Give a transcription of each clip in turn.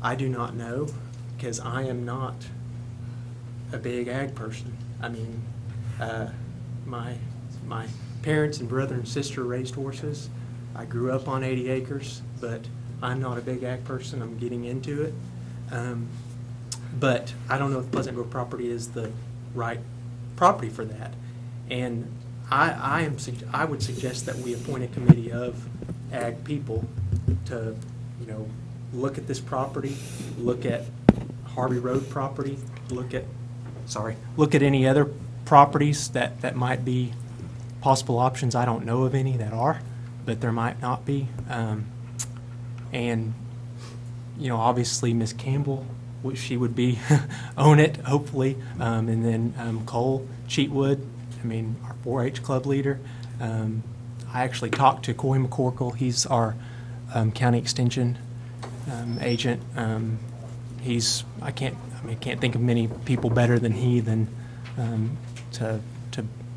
I do not know, because I am not a big ag person. I mean, my parents and brother and sister raised horses. I grew up on 80 acres, but I'm not a big ag person. I'm getting into it. But I don't know if Pleasant Grove property is the right property for that. And I would suggest that we appoint a committee of ag people to, look at this property, look at Harvey Road property, look at any other properties that might be possible options. I don't know of any that are, but there might not be. And obviously Miss Campbell, she would be own it, hopefully. And then Cole Cheatwood, our 4-H club leader. I actually talked to Coy McCorkle. He's our county extension agent. I can't think of many people better than he to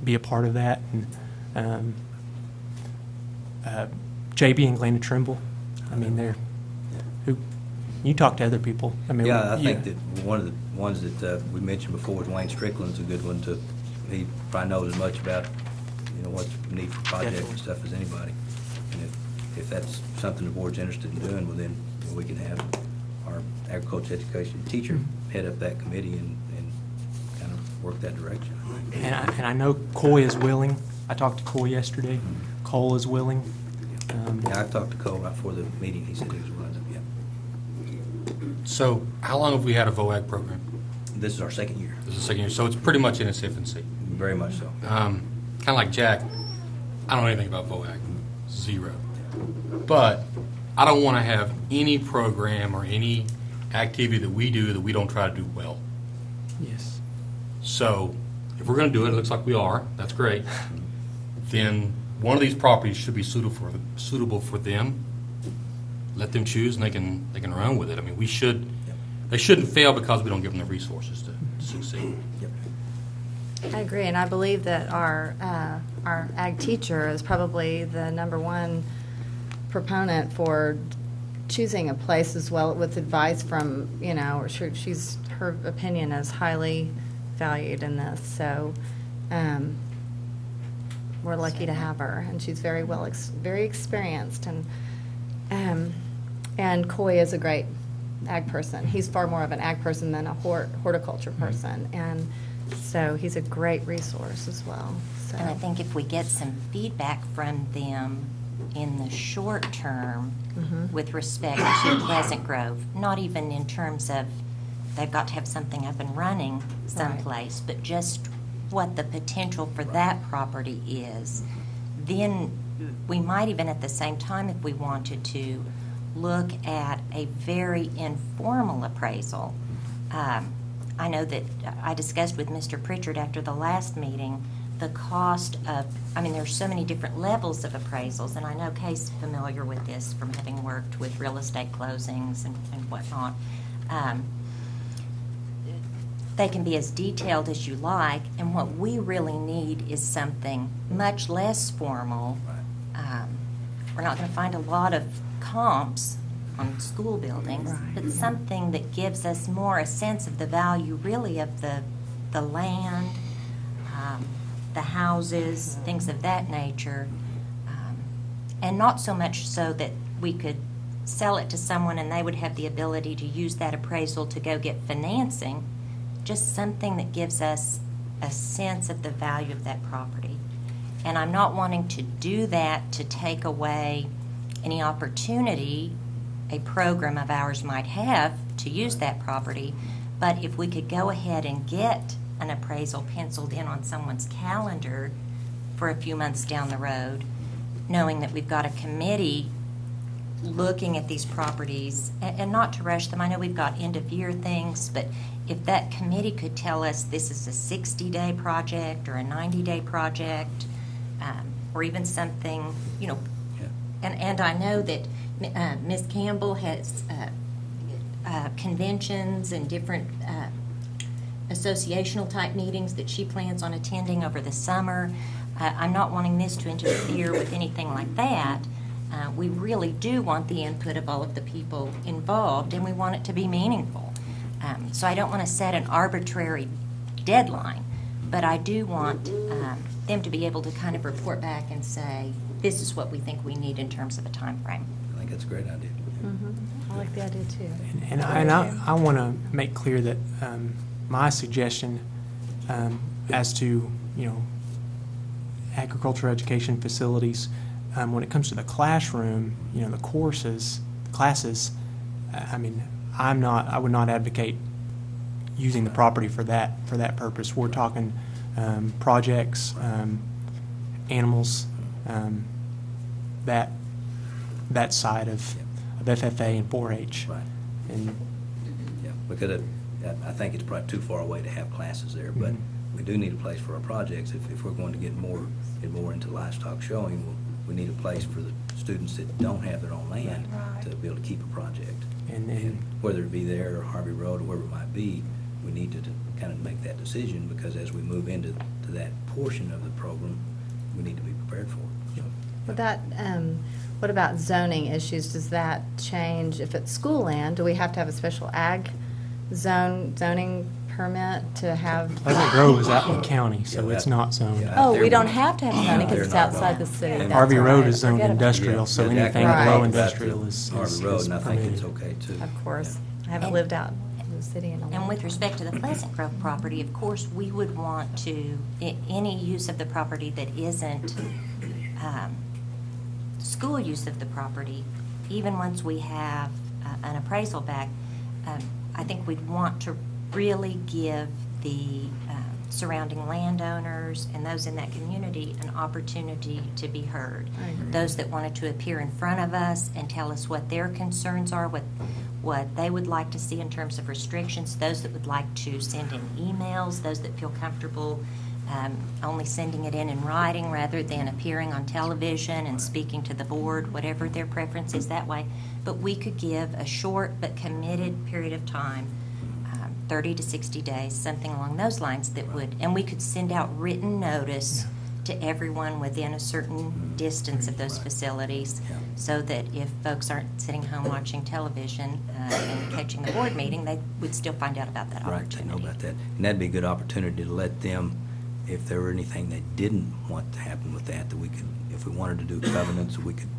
be a part of that. And JB and Glenda Trimble. You talk to other people. I think that one of the ones that we mentioned before was Wayne Strickland's a good one. He probably knows as much about what's needed for projects and stuff as anybody. And if that's something the board's interested in doing, well then we can have our agriculture education teacher head up that committee and kind of work that direction. And I know Coy is willing. I talked to Coy yesterday. Cole is willing. I talked to Cole right before the meeting. He said he was willing. So how long have we had a VOAG program? This is our second year. This is the second year, so it's pretty much in its infancy. Very much so. Kind of like Jack, I don't know anything about VOAG, zero. But I don't want to have any program or any activity that we do that we don't try to do well. Yes. So if we're going to do it, it looks like we are, that's great, then one of these properties should be suitable for them. Let them choose, and they can run with it. They shouldn't fail because we don't give them the resources to succeed. I agree, and I believe that our ag teacher is probably the #1 proponent for choosing a place as well, with advice from her opinion is highly valued in this. So we're lucky to have her, and she's very very experienced, and Coy is a great ag person. He's far more of an ag person than a horticulture person, and so he's a great resource as well. So. And I think if we get some feedback from them in the short term with respect to Pleasant Grove, not even in terms of they've got to have something up and running someplace, but just what the potential for that property is, then we might even at the same time, if we wanted to, look at a very informal appraisal. I know that I discussed with Mr. Pritchard after the last meeting the cost of, there's so many different levels of appraisals, and I know Kay's familiar with this from having worked with real estate closings and whatnot. They can be as detailed as you like, and what we really need is something much less formal. We're not going to find a lot of comps on school buildings, but something that gives us more a sense of the value really of the land, the houses, things of that nature, and not so much so that we could sell it to someone and they would have the ability to use that appraisal to go get financing, just something that gives us a sense of the value of that property. And I'm not wanting to do that to take away any opportunity a program of ours might have to use that property, but if we could go ahead and get an appraisal penciled in on someone's calendar for a few months down the road, knowing that we've got a committee looking at these properties, and not to rush them. I know we've got end-of-year things, but if that committee could tell us this is a 60-day project or a 90-day project, or even something, and I know that Ms. Campbell has conventions and different associational type meetings that she plans on attending over the summer. I'm not wanting this to interfere with anything like that, We really do want the input of all of the people involved, and we want it to be meaningful. So I don't want to set an arbitrary deadline, but I do want them to be able to kind of report back and say, this is what we think we need in terms of a time frame. I think that's a great idea. I like the idea too. And I want to make clear that my suggestion as to, agriculture education facilities, when it comes to the classroom, the courses, classes, I would not advocate using the property for that purpose. We're talking projects, animals, that side of FFA and 4-H. Right. And Yeah, because I think it's probably too far away to have classes there, but we do need a place for our projects. If we're going to get more into livestock showing, we need a place for the students that don't have their own land to be able to keep a project. And whether it be there or Harvey Road or wherever it might be, we need to kind of make that decision, because as we move into that portion of the program, we need to be prepared for it. So, Would that, what about zoning issues? Does that change if it's school land? Do we have to have a special ag zoning permit to have? Pleasant Grove is out in the county, so Yeah, it's not zoned. yeah. Oh, They're we don't not- have to have zoning because they're it's not outside the zoned. city. And That's Harvey Road right. is zoned Forget about industrial, it. so Yeah, anything Right. below Back industrial to is Harvey Road, and I think it's permitted. okay too. Of course. Yeah. I haven't And- lived out in the city in a long And with time. respect to the Pleasant Grove property, of course, we would want to, any use of the property that isn't school use of the property, even once we have an appraisal back, I think we'd want to really give the surrounding landowners and those in that community an opportunity to be heard. I agree. Those that wanted to appear in front of us and tell us what their concerns are, what they would like to see in terms of restrictions, those that would like to send in emails, those that feel comfortable only sending it in writing rather than appearing on television and speaking to the board, whatever their preference is that way. But we could give a short but committed period of time, 30 to 60 days, something along those lines that would, and we could send out written notice to everyone within a certain distance of those facilities, Yeah. so that if folks aren't sitting home watching television and catching the board meeting, they would still find out about that Right, opportunity. they know about that. And that'd be a good opportunity to let them, if there were anything they didn't want to happen with that we could, if we wanted to do covenants, we could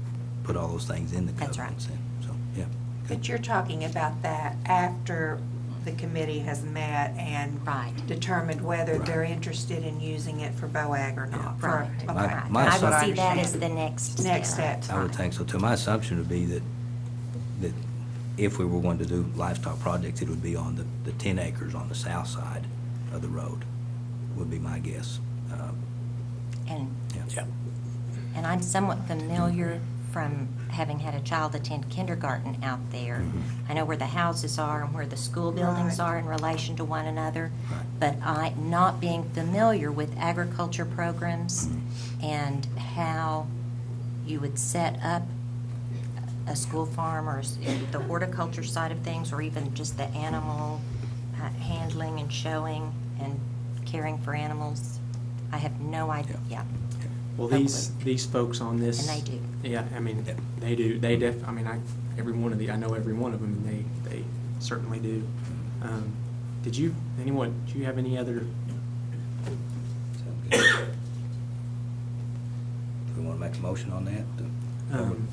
put all those things in the That's right. covenants. And so, yeah. But you're talking about that after the committee has met and Right. determined whether Right. they're interested in using it for BOAG or not. For- Right. okay. My Right. I would assumption- see that as understand. the next Next step. step. I would think so too. My assumption would be that if we were going to do livestock projects, it would be on the 10 acres on the south side of the road, would be my guess. And Yeah. And I'm somewhat familiar from having had a child attend kindergarten out there. Mhm. I know where the houses are and where the school buildings Right. are in relation to one another. Right. But not being familiar with agriculture programs Mhm. and how you would set up a school farm or the horticulture side of things, or even just the animal handling and showing and caring for animals, I have no idea. Yeah. Well, No these folks on this. And they do. Yeah, Yeah. they do. I know every one of them, and they certainly do. Do you have any other? Sounds good. Do we want to make a motion on that?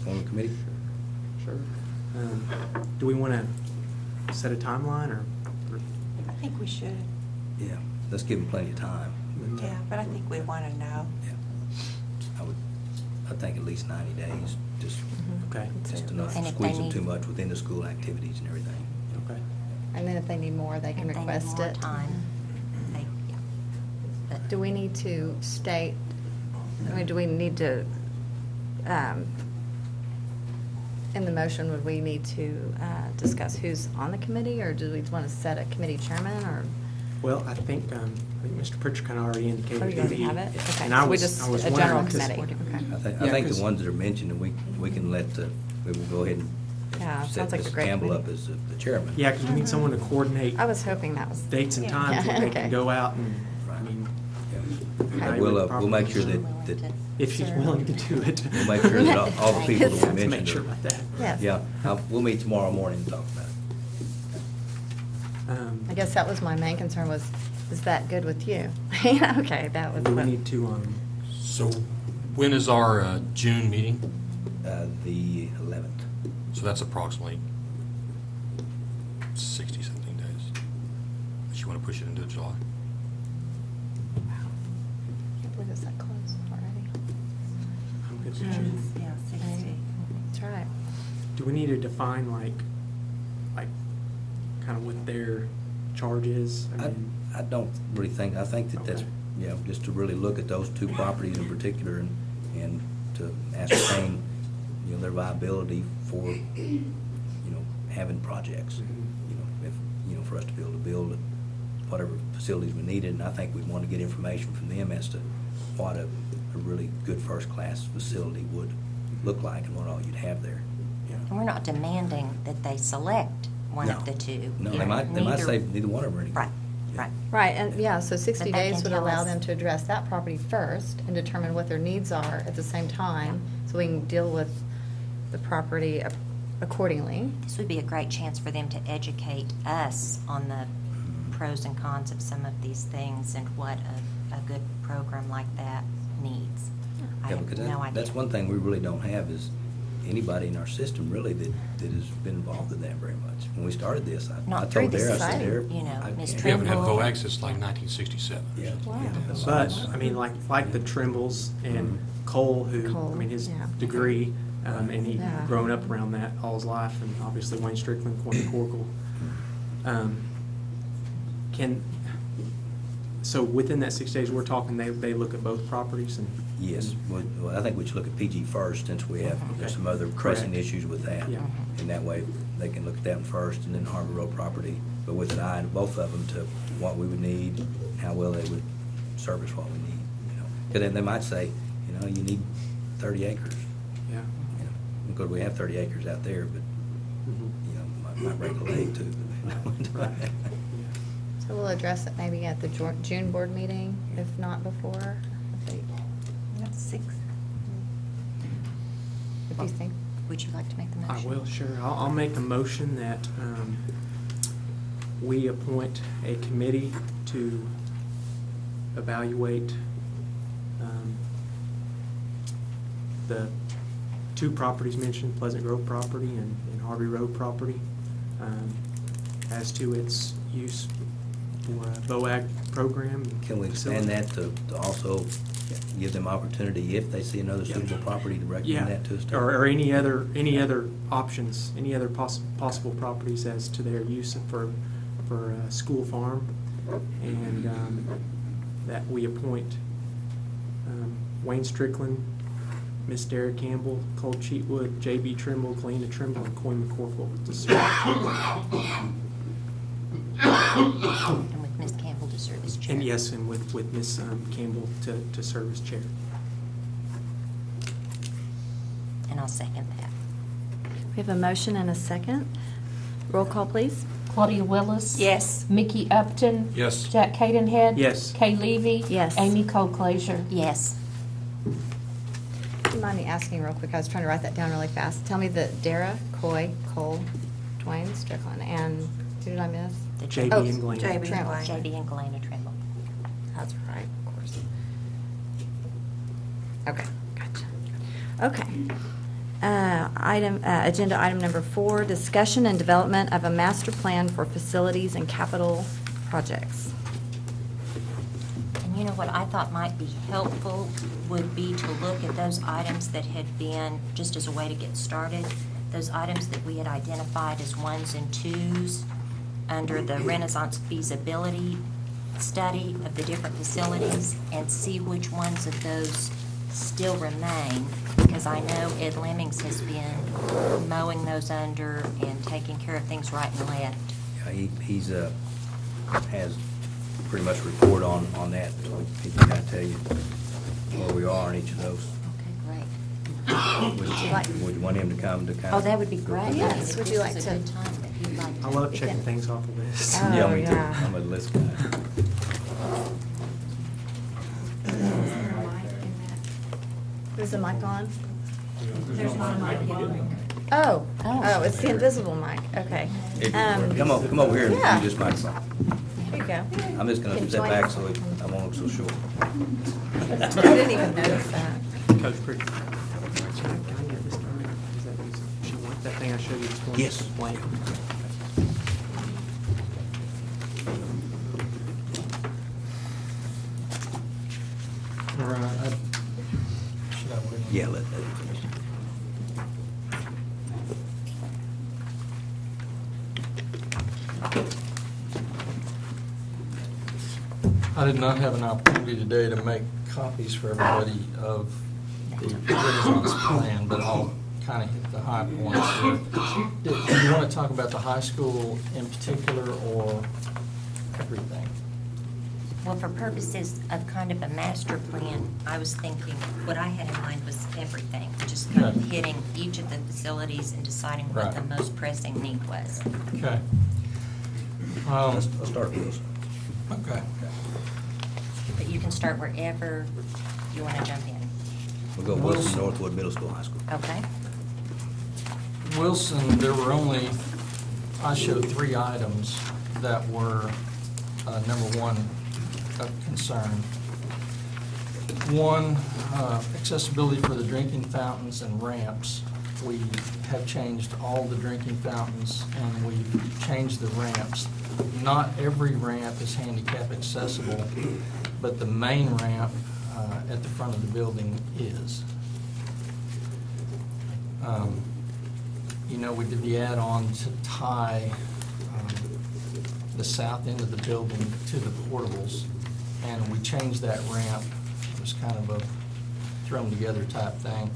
Form a committee? Sure. Do we want to set a timeline or? I think we should, Yeah, let's give them plenty of time. yeah, but I think we want to know. Yeah. I think at least 90 days, just Okay. to not And if squeeze they them need- too much within the school activities and everything. Okay. And then if they need more, they can If they need request more it. time, yeah. But- Do we need to state, do we need to, in the motion, would we need to discuss who's on the committee, or do we want to set a committee chairman, or? Well, I think Mr. Pritchard kind of already indicated. Oh, you who guys he- have it? Okay, And I so we was, just, I was a wondering, general 'cause- committee, okay. I Yeah, think 'cause- the ones that are mentioned, and we can let, we will go ahead and Yeah, set sounds like a Mrs. great Campbell up committee. as the chairman. Yeah, because we need someone to coordinate I was hoping that was. dates and Yeah. times where they Okay. can go out and, I Right. mean, Yeah. evaluate We'll, the we'll property. make sure Willing that, to- if she's Sure. willing to do it. we'll make sure that all the people that we To make mentioned sure are. about that. Yes. Yeah, we'll meet tomorrow morning and talk about it. I guess that was my main concern was, is that good with you? Okay, that was Do we what. need to, So when is our June meeting? The 11th. So that's approximately 60-something days. Unless you want to push it into July. Wow. Can't believe it's that close already. I'm good with Mm. June. Yeah, 60. That's right. Do we need to define like, kind of what their charge is? I don't really think, I think that that's, Okay. you know, just to really look at those two properties in particular and to ascertain, you know, their viability for, you know, having projects. Mhm. You know, if, you know, for us to be able to build whatever facilities we needed, and I think we'd want to get information from them as to what a really good first-class facility would look like and what all you'd have there. Yeah. And we're not demanding that they select one of No. the two. No, You they know, might neither- say neither one of them are any good. Right, right. Right, and yeah, so 60 But they days can would tell allow us. them to address that property first and determine what their needs are at the same time, so we can deal with the property accordingly. This would be a great chance for them to educate us on the pros and cons of some of these things and what a good program like that needs. I Yeah, have because no idea. that's one thing we really don't have is anybody in our system really that has been involved in that very much. When we started this, I Not through told the Dara, I said, society, Dara. you know, I Ms. can't- We haven't had Trimble. VOAG since like 1967. Yeah. Wow. yeah. But, I mean, like the Trimbles and Cole, who, Cole, I mean, his yeah. degree, and he Yeah. grown up around that all his life, and obviously Wayne Strickland, Corey Corkle. So within that 6 days, we're talking, they look at both properties and? Yes, well, I think we should look at PG first, since we have Okay. some other pressing Correct. issues with that. Yeah. And that way, they can look at that one first, and then Harbor Road property, but with an eye to both of them to what we would need, how well they would service what we need, you know. Because then they might say, you know, you need 30 acres, Yeah. you know, because we have 30 acres out there, but, Mhm. you know, might break a leg too. Right. So we'll address it maybe at the June board meeting, if not before. That's 6. If you think. Would you like to make the I motion? will, sure. I'll make a motion that we appoint a committee to evaluate the two properties mentioned, Pleasant Grove property and Harvey Road property, as to its use for a BOAG program. Can we expand that to also give them opportunity if they see another Yeah. suitable property to Yeah, recommend that to us? too? or any other options, any other possible properties as to their use for a school farm, and that we appoint Wayne Strickland, Miss Dara Campbell, Cole Cheatwood, J.B. Trimble, Galena Trimble, and Coy McCorkle to serve. And with Ms. Campbell to serve as chair. And yes, and with Miss Campbell to serve as chair. And I'll second that. We have a motion and a second. Roll call, please. Claudia Willis. Yes. Mickey Upton. Yes. Jack Cadenhead. Yes. Kay Levy. Yes. Amy Cole-Glazer. Yes. Do you mind me asking real quick? I was trying to write that down really fast. Tell me that Dara, Coy, Cole, Dwayne, Strickland, and who did I miss? The J.B. Oh, and Galena. J.B. Trimble. and Galena. JB and Galena Trimble. That's right, of course. Okay, gotcha. Okay. Agenda item number 4, discussion and development of a master plan for facilities and capital projects. And you know what I thought might be helpful would be to look at those items that had been, just as a way to get started, those items that we had identified as 1s and 2s under the Renaissance feasibility study of the different facilities, and see which ones of those still remain, because I know Ed Lemmings has been mowing those under and taking care of things right and left. Yeah, he's has pretty much a report on that, so he can kind of tell you where we are on each of those. Okay, great. Would you want him to come to kind of? Oh, that would be great. Yes, If would this you is like a to- good time that you'd like to- I love You checking can- things off the list. Oh, Yeah, me too. yeah. I'm a list guy. Is the mic on? There's not a mic yet. Oh, it's the invisible mic, okay. Come over here and Yeah. use this microphone. Here you go. I'm just Can gonna you step join back us? so I won't look so short. I didn't even notice that. Coach Crick. Can I get this done? Is that, she want that thing I showed you this morning? Yes. Blank. All right. Should I wait? Yeah, let that finish. I did not have an opportunity today to make copies for everybody of the Renaissance plan, but I'll kind of hit the high points here. Do you want to talk about the high school in particular or everything? Well, for purposes of kind of a master plan, I was thinking, what I had in mind was everything, just kind of Okay. hitting each of the facilities and deciding what the Right. most pressing need was. Okay. I'll start with those. Okay. But you can start wherever you want to jump in. We'll go Wilson, Northwood, Middle School, High School. Okay? Wilson, there were only, I showed 3 items that were number one of concern. One, accessibility for the drinking fountains and ramps. We have changed all the drinking fountains and we've changed the ramps. Not every ramp is handicap accessible, but the main ramp at the front of the building is. You know, we did the add-on to tie the south end of the building to the portables, and we changed that ramp. It was kind of a thrown-together type thing.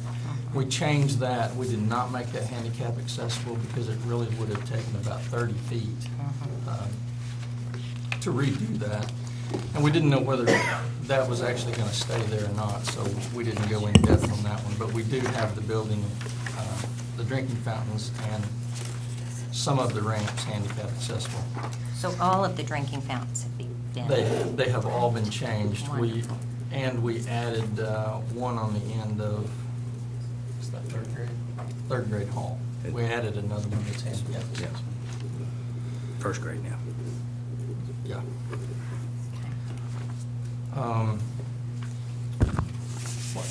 We changed that. We did not make that handicap accessible because it really would have taken about 30 feet to redo that. And we didn't know whether that was actually going to stay there or not, so we didn't go in depth on that one. But we do have the building, the drinking fountains, and some of the ramps handicap accessible. So all of the drinking fountains have been. They have all been changed. Wonderful. We added one on the end of, is that third grade? Third grade hall. We added another one that's handicap Yes. accessible. First grade now. Yeah.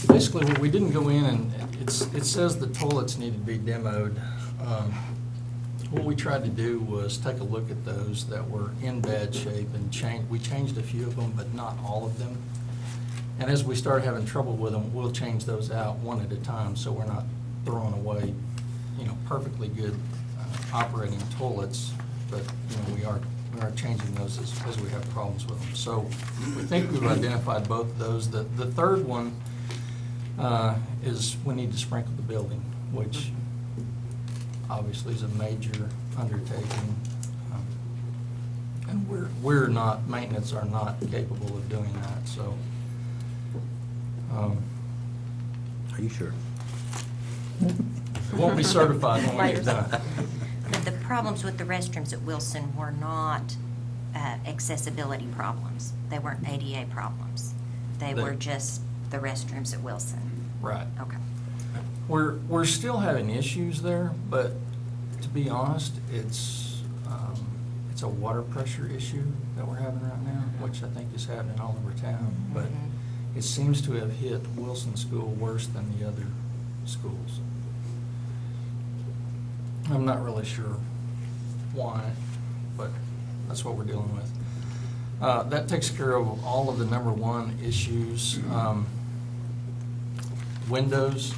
Basically, we didn't go in and, it says the toilets need to be demoed. What we tried to do was take a look at those that were in bad shape and we changed a few of them, but not all of them. And as we start having trouble with them, we'll change those out one at a time, so we're not throwing away, perfectly good operating toilets, but, we are changing those as we have problems with them. So we think we've identified both of those. The third one is we need to sprinkle the building, which obviously is a major undertaking. And we're not, maintenance are not capable of doing that, so. Are you sure? It won't be certified when we get done. The problems with the restrooms at Wilson were not accessibility problems. They weren't ADA problems. They were just the restrooms at Wilson. Right. Okay. We're still having issues there, but to be honest, it's a water pressure issue that we're having right now, which I think is happening all over town. But it seems to have hit Wilson School worse than the other schools. I'm not really sure why, but that's what we're dealing with. That takes care of all of the number one issues. Windows,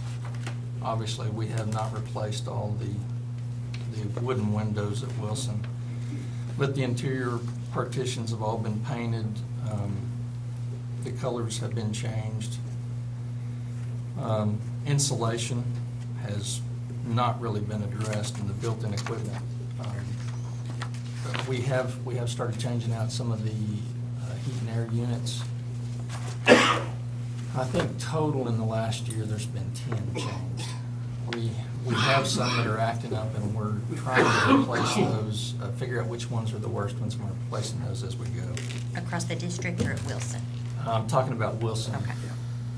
obviously, we have not replaced all the wooden windows at Wilson, but the interior partitions have all been painted. The colors have been changed. Insulation has not really been addressed in the built-in equipment. We have started changing out some of the heat and air units. I think total in the last year, there's been 10 changed. We have some that are acting up, and we're trying to replace those, figure out which ones are the worst ones, and we're replacing those as we go. Across the district or at Wilson? I'm talking about Wilson. Okay.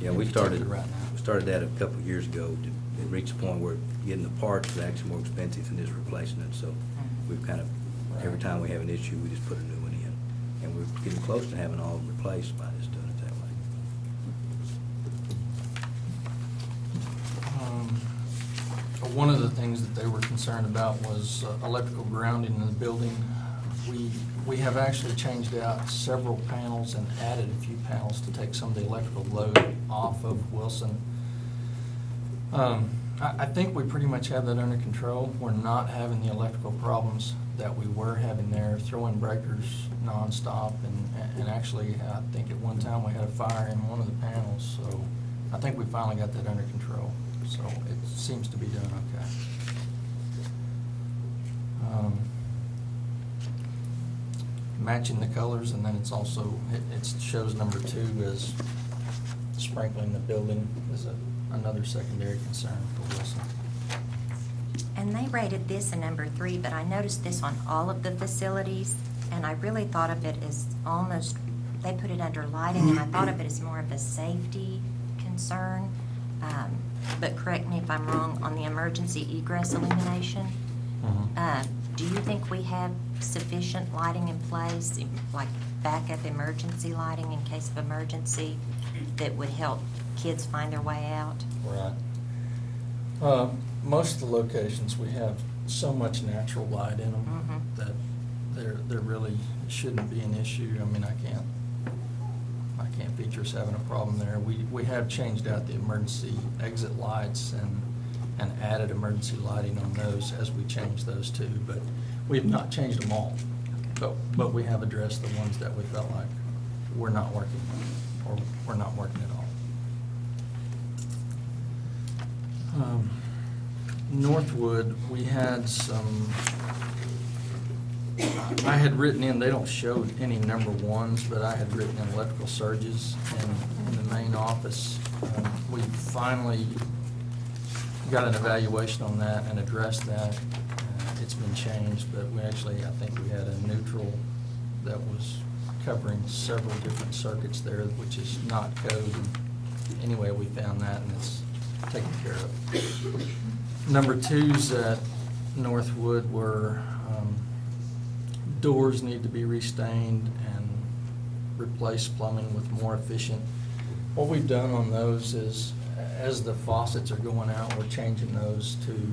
Yeah, we started that a couple of years ago. It reached a point where getting the parts was actually more expensive than just replacing it, so we've kind of, every time we have an issue, we just put a new one in. And we're getting close to having all of them replaced by just doing it that way. One of the things that they were concerned about was electrical grounding in the building. We have actually changed out several panels and added a few panels to take some of the electrical load off of Wilson. I think we pretty much have that under control. We're not having the electrical problems that we were having there, throwing breakers nonstop, and actually, I think at one time we had a fire in one of the panels, so I think we finally got that under control. So it seems to be doing okay. Matching the colors, and then it's also, it shows number 2 is sprinkling the building is another secondary concern for Wilson. And they rated this a number 3, but I noticed this on all of the facilities, and I really thought of it as almost, they put it under lighting, and I thought of it as more of a safety concern. But correct me if I'm wrong, on the emergency egress illumination, do you think we have sufficient lighting in place, like backup emergency lighting in case of emergency, that would help kids find their way out? Right. Most of the locations, we have so much natural light in them that there really shouldn't be an issue. I mean, I can't picture us having a problem there. We have changed out the emergency exit lights and added emergency lighting on those as we change those too, but we've not changed them all. But we have addressed the ones that we felt like were not working, or were not working at all. Northwood, we had some, I had written in, they don't show any number 1s, but I had written in electrical surges in the main office. We finally got an evaluation on that and addressed that. It's been changed, but we actually, I think we had a neutral that was covering several different circuits there, which is not code. Anyway, we found that, and it's taken care of. Number 2s at Northwood were doors need to be restained and replace plumbing with more efficient. What we've done on those is, as the faucets are going out, we're changing those to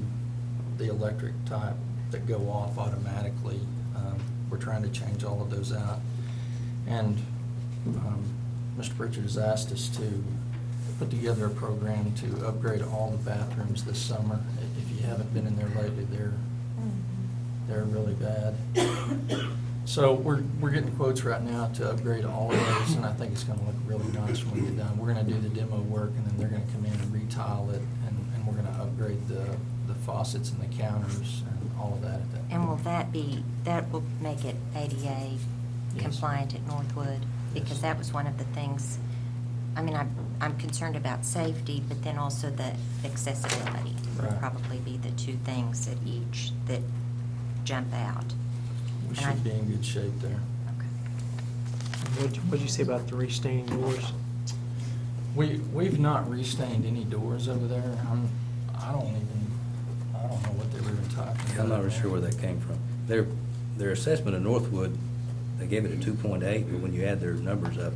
the electric type that go off automatically. We're trying to change all of those out. And Mr. Pritchard has asked us to put together a program to upgrade all the bathrooms this summer. If you haven't been in there lately, they're really bad. So we're getting quotes right now to upgrade all of those, and I think it's going to look really nice when we get done. We're going to do the demo work, and then they're going to come in and retile it, and we're going to upgrade the faucets and the counters and all of that at that point. And will that will make it ADA compliant at Northwood? Because Yes. that was one of the things, I mean, I'm concerned about safety, but then also the accessibility would Right. probably be the 2 things that jump out. We And I- should be in good shape there. Okay. What'd you say about the restaining doors? We've not restained any doors over there. I don't know what they were even talking about. I'm not really sure where that came from. Their assessment of Northwood, they gave it a 2.8, but when you add their numbers up,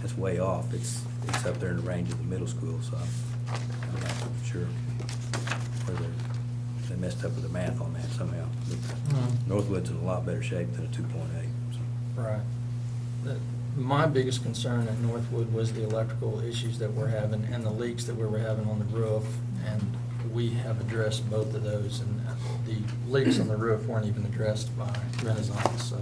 it's way off. It's up there in the range of the middle school, so I'm not sure whether they messed up with the math on that somehow. But Northwood's in a lot better shape than a 2.8. So. Right. My biggest concern at Northwood was the electrical issues that we're having and the leaks that we were having on the roof, and we have addressed both of those, and the leaks on the roof weren't even addressed by Renaissance, so I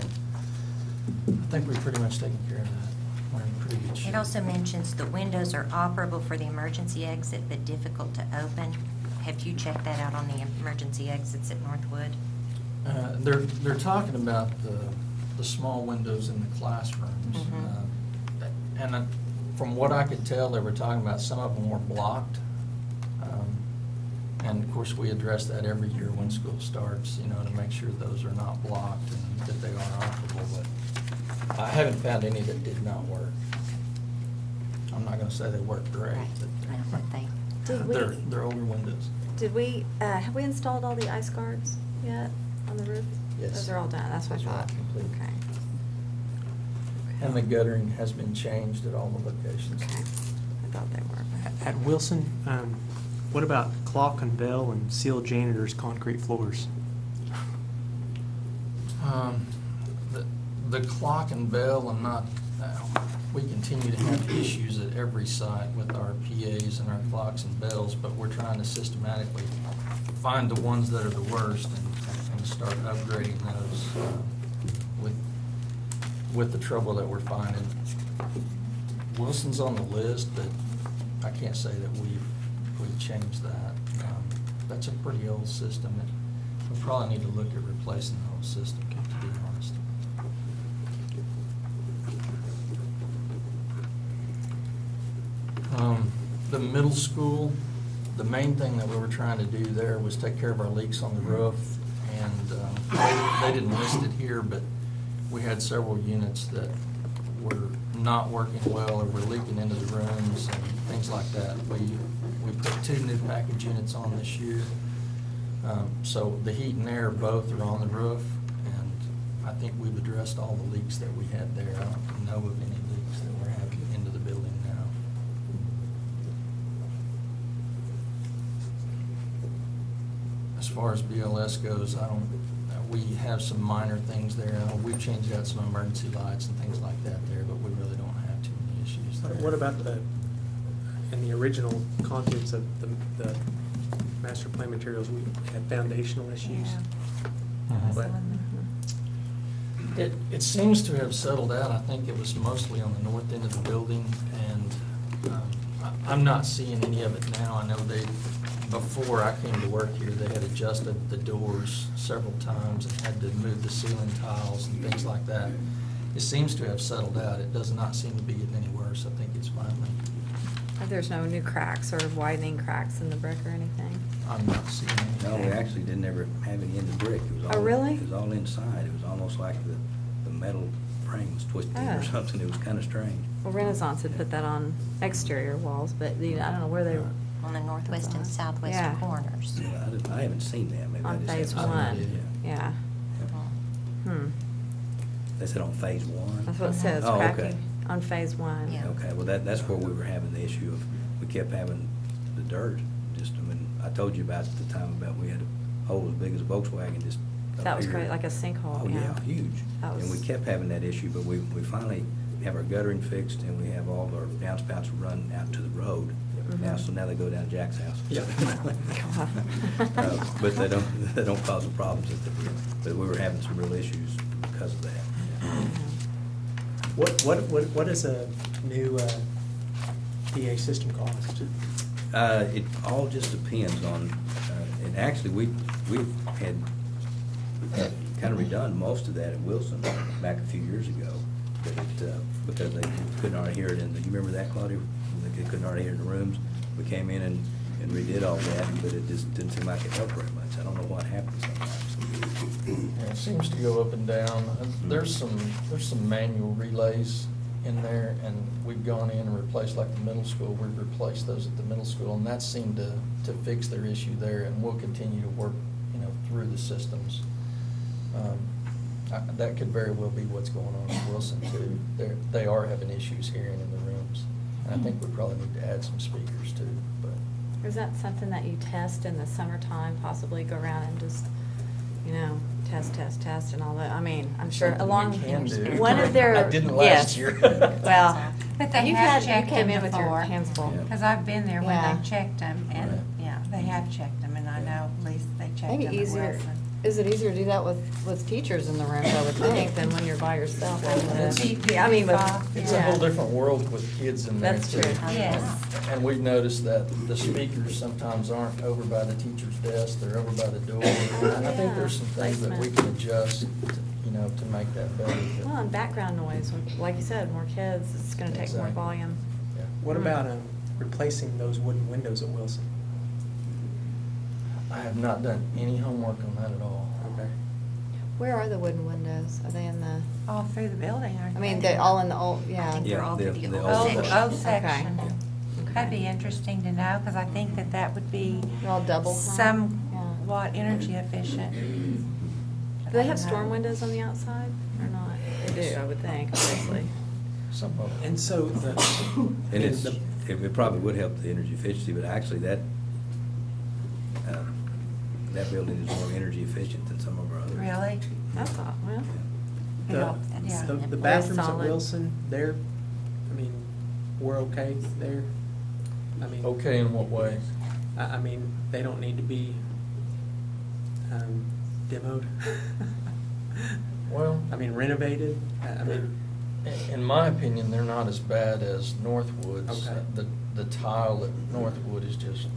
think we've pretty much taken care of that. We're in pretty good shape. It also mentions the windows are operable for the emergency exit, but difficult to open. Have you checked that out on the emergency exits at Northwood? They're talking about the small windows in the classrooms. And from what I could tell, they were talking about some of them were blocked. And of course, we address that every year when school starts, to make sure those are not blocked and that they are operable. But I haven't found any that did not work. I'm not gonna say they work great, Right. I know, but they- Did but we- they're older windows. Did we, have we installed all the ice guards yet on the roof? Yes. Those are all done, that's what I Those are all thought. complete. Okay. And the guttering has been changed at all the locations. Okay, I thought they were. but- At Wilson, what about clock and bell and sealed janitors, concrete floors? The clock and bell, I'm not, we continue to have issues at every site with our PAs and our clocks and bells, but we're trying to systematically find the ones that are the worst and start upgrading those with the trouble that we're finding. Wilson's on the list, but I can't say that we've changed that. That's a pretty old system. We probably need to look at replacing the whole system, to be honest. The middle school, the main thing that we were trying to do there was take care of our leaks on the roof. And they didn't list it here, but we had several units that were not working well or were leaking into the rooms and things like that. We put 2 new package units on this year. So the heat and air both are on the roof, and I think we've addressed all the leaks that we had there. I don't know of any leaks that we're having into the building now. As far as BLS goes, we have some minor things there. We've changed out some emergency lights and things like that there, but we really don't have too many issues there. What about in the original contents of the master plan materials, we had foundational issues? Mhm. But- It seems to have settled out. I think it was mostly on the north end of the building, and I'm not seeing any of it now. I know before I came to work here, they had adjusted the doors several times and had to move the ceiling tiles and things like that. It seems to have settled out. It does not seem to be getting any worse. I think it's finally, There's no new cracks or widening cracks in the brick or anything? I'm not seeing any. No, we actually didn't ever have any in the brick. It was Oh, all- really? It was all inside. It was almost like the metal frame was twisted Oh. or something. It was kind of strange. Well, Renaissance had put that on exterior walls, but I don't know where they were. On the northwest and southwest Yeah. corners. I haven't seen that. Maybe I On just phase haven't seen one, it. yeah. Hmm, They said on phase one? that's what it says, Oh, okay. cracking on phase one. Yeah. Okay, well, that's where we were having the issue of, we kept having the dirt, I told you about the time about we had a hole as big as a Volkswagen just up That was here. great, like a sinkhole, Oh, yeah, yeah. huge. That And we was- kept having that issue, but we finally have our guttering fixed and we have all our downspouts run out to the road now, so now they go down to Jack's house. Yep. But they don't cause the problems that they did, but we were having some real issues because of that. What does a new PA system cost? It all just depends on, and actually, we've had kind of redone most of that at Wilson back a few years ago, but because they couldn't hardly hear it you remember that, Claudia? They couldn't hardly hear it in the rooms. We came in and redid all that, but it just didn't seem like it helped very much. I don't know what happened sometimes. Yeah, it seems to go up and down. There's some manual relays in there, and we've gone in and replaced, like the middle school, we've replaced those at the middle school, and that seemed to fix their issue there, and we'll continue to work, through the systems. That could very well be what's going on in Wilson too. They are having issues hearing in the rooms, and I think we probably need to add some speakers too, but. Is that something that you test in the summertime, possibly go around and just, test and all that? I mean, I'm sure Something we along. can do. One of their. I didn't yes. last year. Well, But they you've have had, checked you came them in with your before. hands full. Yeah. Because I've been there when Yeah. they checked them, and, Right. yeah, they have checked them, and I know at least they I checked think them it at easier, Wilson. is it easier to do that with teachers in the room, I would think, than when you're by yourself? Yeah, I mean, with. It's a whole different world with kids in there That's too. true. Yes. And we've noticed that the speakers sometimes aren't over by the teacher's desk, they're over by the door. And I think there's some things that we can adjust, to make that better. Well, and background noise, like you said, more kids, it's gonna take more Exactly. volume. Yeah. What about replacing those wooden windows at Wilson? I have not done any homework on that at all. Okay. Where are the wooden windows? Are they in the? all through the building, aren't I they? mean, they're all in the old, I yeah. think they're all Yeah, through the the old old Oh, section. oh, section. Okay. That'd be interesting to know, because I think that that would be They're all double hung. somewhat energy efficient. Do they have storm windows on the outside or not? They do, I would think, obviously. Some of them. And so And it's, the- it probably would help the energy efficiency, but actually that building is more energy efficient than some of our others. Really? I thought, well, The, Yeah. Yeah. the bathrooms at solid. Wilson, they're, I mean, we're okay there. I mean, Okay, in what way? I mean, they don't need to be demoed. Well, I mean, renovated. I mean, in my opinion, they're not as bad as Northwood's. Okay. The tile at Northwood is just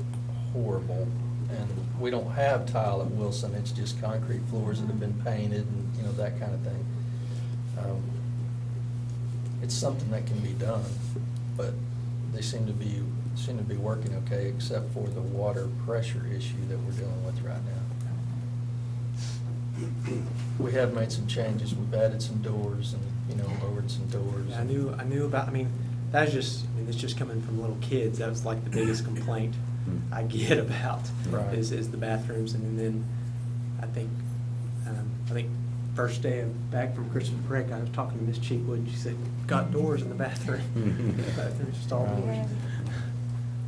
horrible, and we don't have tile at Wilson. It's just concrete floors that have been painted and, you know, that kind of thing. It's something that can be done, but they seem to be working okay, except for the water pressure issue that we're dealing with right now. We have made some changes. We've added some doors and, you know, lowered some doors. I knew about, I mean, that's just, I mean, it's just coming from little kids. That was like the biggest complaint I get about, Right. is the bathrooms. And then I think first day back from Christmas break, I was talking to Miss Cheekwood, and she said, got doors in the bathroom. Bathrooms, just all doors.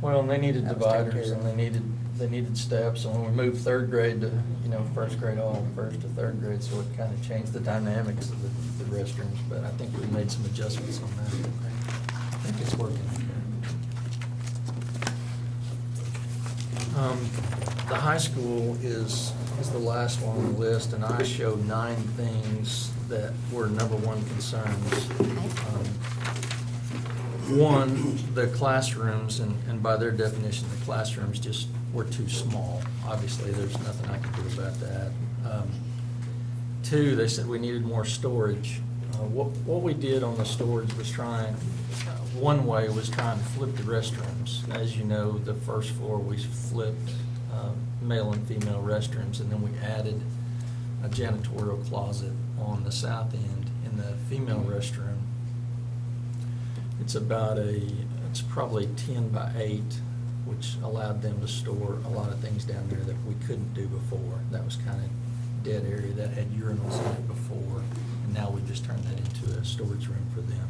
Well, and they needed That was taken dividers, care and of. they needed steps, and when we moved third grade to, you know, first grade, all first to third grade, so it kind of changed the dynamics of the restrooms, but I think we made some adjustments on that. I think it's working. The high school is the last one on the list, and I showed 9 things that were number one concerns. One, the classrooms, and by their definition, the classrooms just were too small. Obviously, there's nothing I can do about that. 2, they said we needed more storage. What we did on the storage was one way was trying to flip the restrooms. As you know, the first floor, we flipped male and female restrooms, and then we added a janitorial closet on the south end in the female restroom. It's probably 10 by 8, which allowed them to store a lot of things down there that we couldn't do before. That was kind of dead area that had urinals in it before, and now we just turned that into a storage room for them.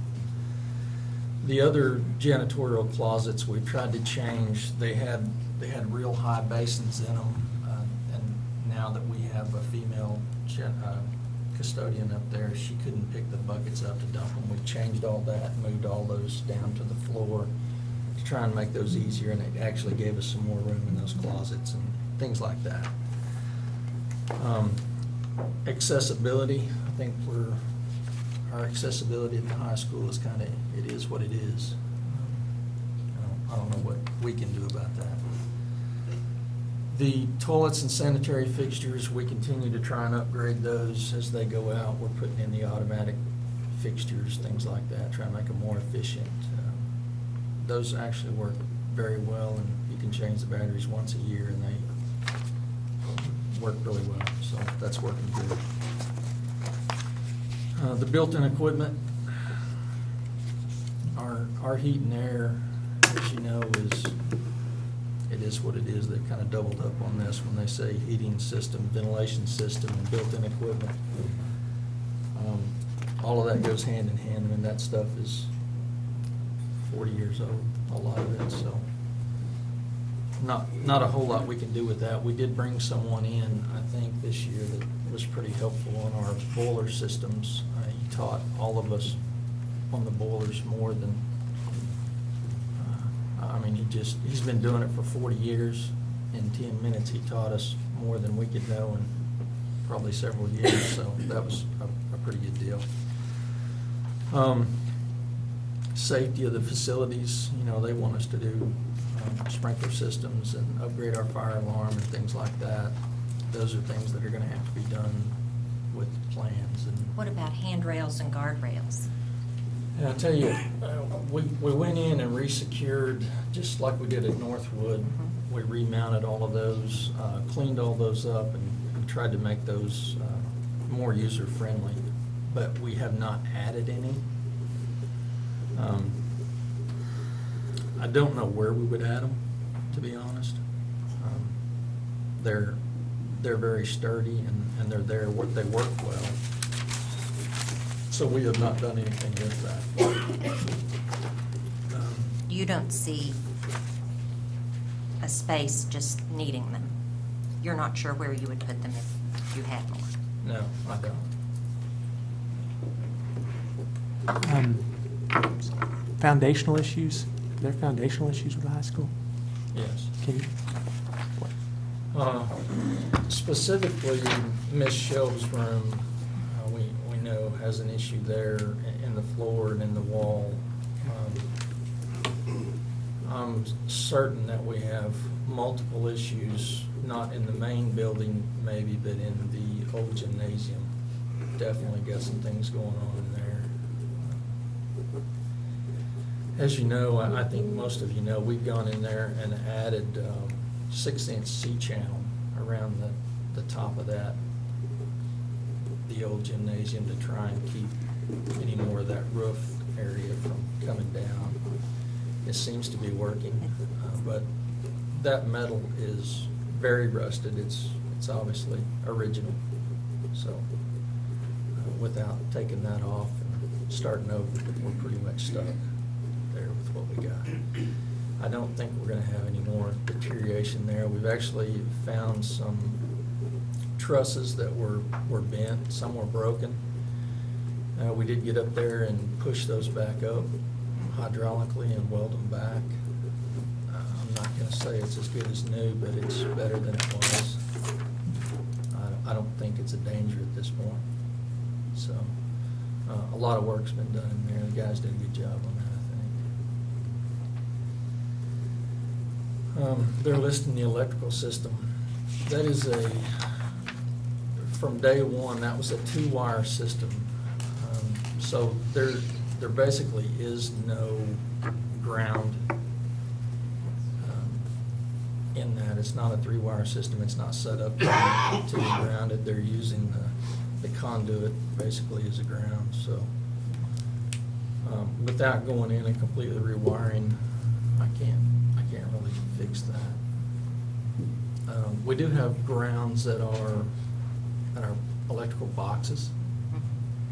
The other janitorial closets we tried to change. They had real high basins in them, and now that we have a female custodian up there, she couldn't pick the buckets up to dump them. We changed all that, moved all those down to the floor to try and make those easier, and it actually gave us some more room in those closets and things like that. Accessibility, I think our accessibility at the high school is it is what it is. I don't know what we can do about that. The toilets and sanitary fixtures, we continue to try and upgrade those as they go out. We're putting in the automatic fixtures, things like that, trying to make them more efficient. Those actually work very well, and you can change the batteries once a year, and they work really well, so that's working good. The built-in equipment, our heat and air, as you know, it is what it is. They've kind of doubled up on this when they say heating system, ventilation system, and built-in equipment. All of that goes hand in hand. I mean, that stuff is 40 years old, a lot of it, so not a whole lot we can do with that. We did bring someone in, I think, this year that was pretty helpful on our boiler systems. He taught all of us on the boilers more than, he's been doing it for 40 years. In 10 minutes, he taught us more than we could know in probably several years, so that was a pretty good deal. Safety of the facilities, they want us to do sprinkler systems and upgrade our fire alarm and things like that. Those are things that are going to have to be done with plans. And What about handrails and guardrails? And I'll tell you, we went in and resecured, just like we did at Northwood. We remounted all of those, cleaned all those up, and tried to make those more user-friendly. but we have not added any. I don't know where we would add them, to be honest. They're very sturdy and they're there, they work well. So we have not done anything with that. You don't see a space just needing them. You're not sure where you would put them if you had more. No, I don't. Foundational issues? Are there foundational issues with the high school? Yes. Can you? Specifically, Miss Shelb's room, we know has an issue there in the floor and in the wall. I'm certain that we have multiple issues, not in the main building maybe, but in the old gymnasium. Definitely got some things going on in there. As you know, I think most of you know, we've gone in there and added 6-inch C-channel around the top of that, the old gymnasium, to try and keep any more of that roof area from coming down. It seems to be working, but that metal is very rusted. It's obviously original. So without taking that off and starting over, we're pretty much stuck there with what we got. I don't think we're going to have any more deterioration there. We've actually found some trusses that were bent, some were broken. We did get up there and push those back up hydraulically and weld them back. I'm not going to say it's as good as new, but it's better than it was. I don't think it's a danger at this point. So a lot of work's been done in there. The guys did a good job on that, I think. They're listing the electrical system. That is from day one, that was a 2-wire system. So there basically is no ground in that. It's not a 3-wire system. It's not set up to be grounded. They're using the conduit basically as a ground. So without going in and completely rewiring, I can't really fix that. We do have grounds that are electrical boxes,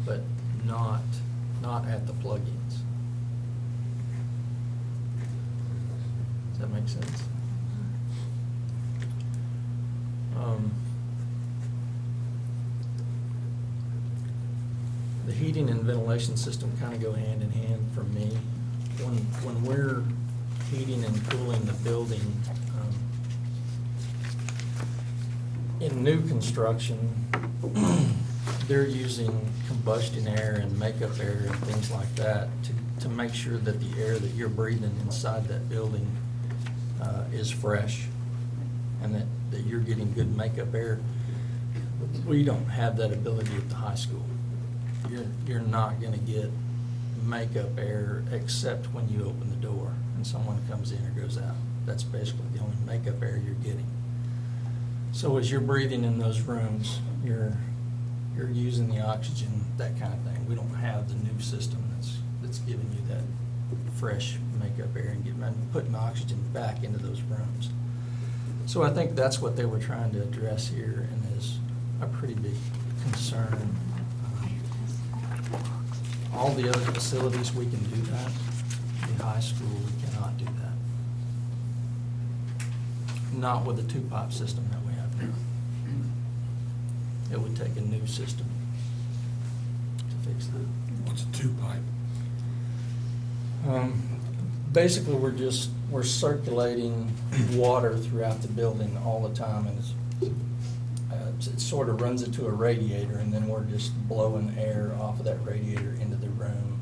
but not at the plug-ins. Does that make sense? The heating and ventilation system kind of go hand in hand for me. When we're heating and cooling the building, in new construction, they're using combustion air and makeup air and things like that to make sure that the air that you're breathing inside that building is fresh and that you're getting good makeup air. We don't have that ability at the high school. You're not going to get makeup air except when you open the door and someone comes in or goes out. That's basically the only makeup air you're getting. So as you're breathing in those rooms, you're using the oxygen, that kind of thing. We don't have the new system that's giving you that fresh makeup air and putting oxygen back into those rooms. So I think that's what they were trying to address here, and is a pretty big concern. All the other facilities, we can do that. The high school, we cannot do that. Not with the 2-pipe system that we have now. It would take a new system to fix that. What's a 2-pipe? Basically, we're circulating water throughout the building all the time, and it sort of runs into a radiator, and then we're just blowing air off of that radiator into the room.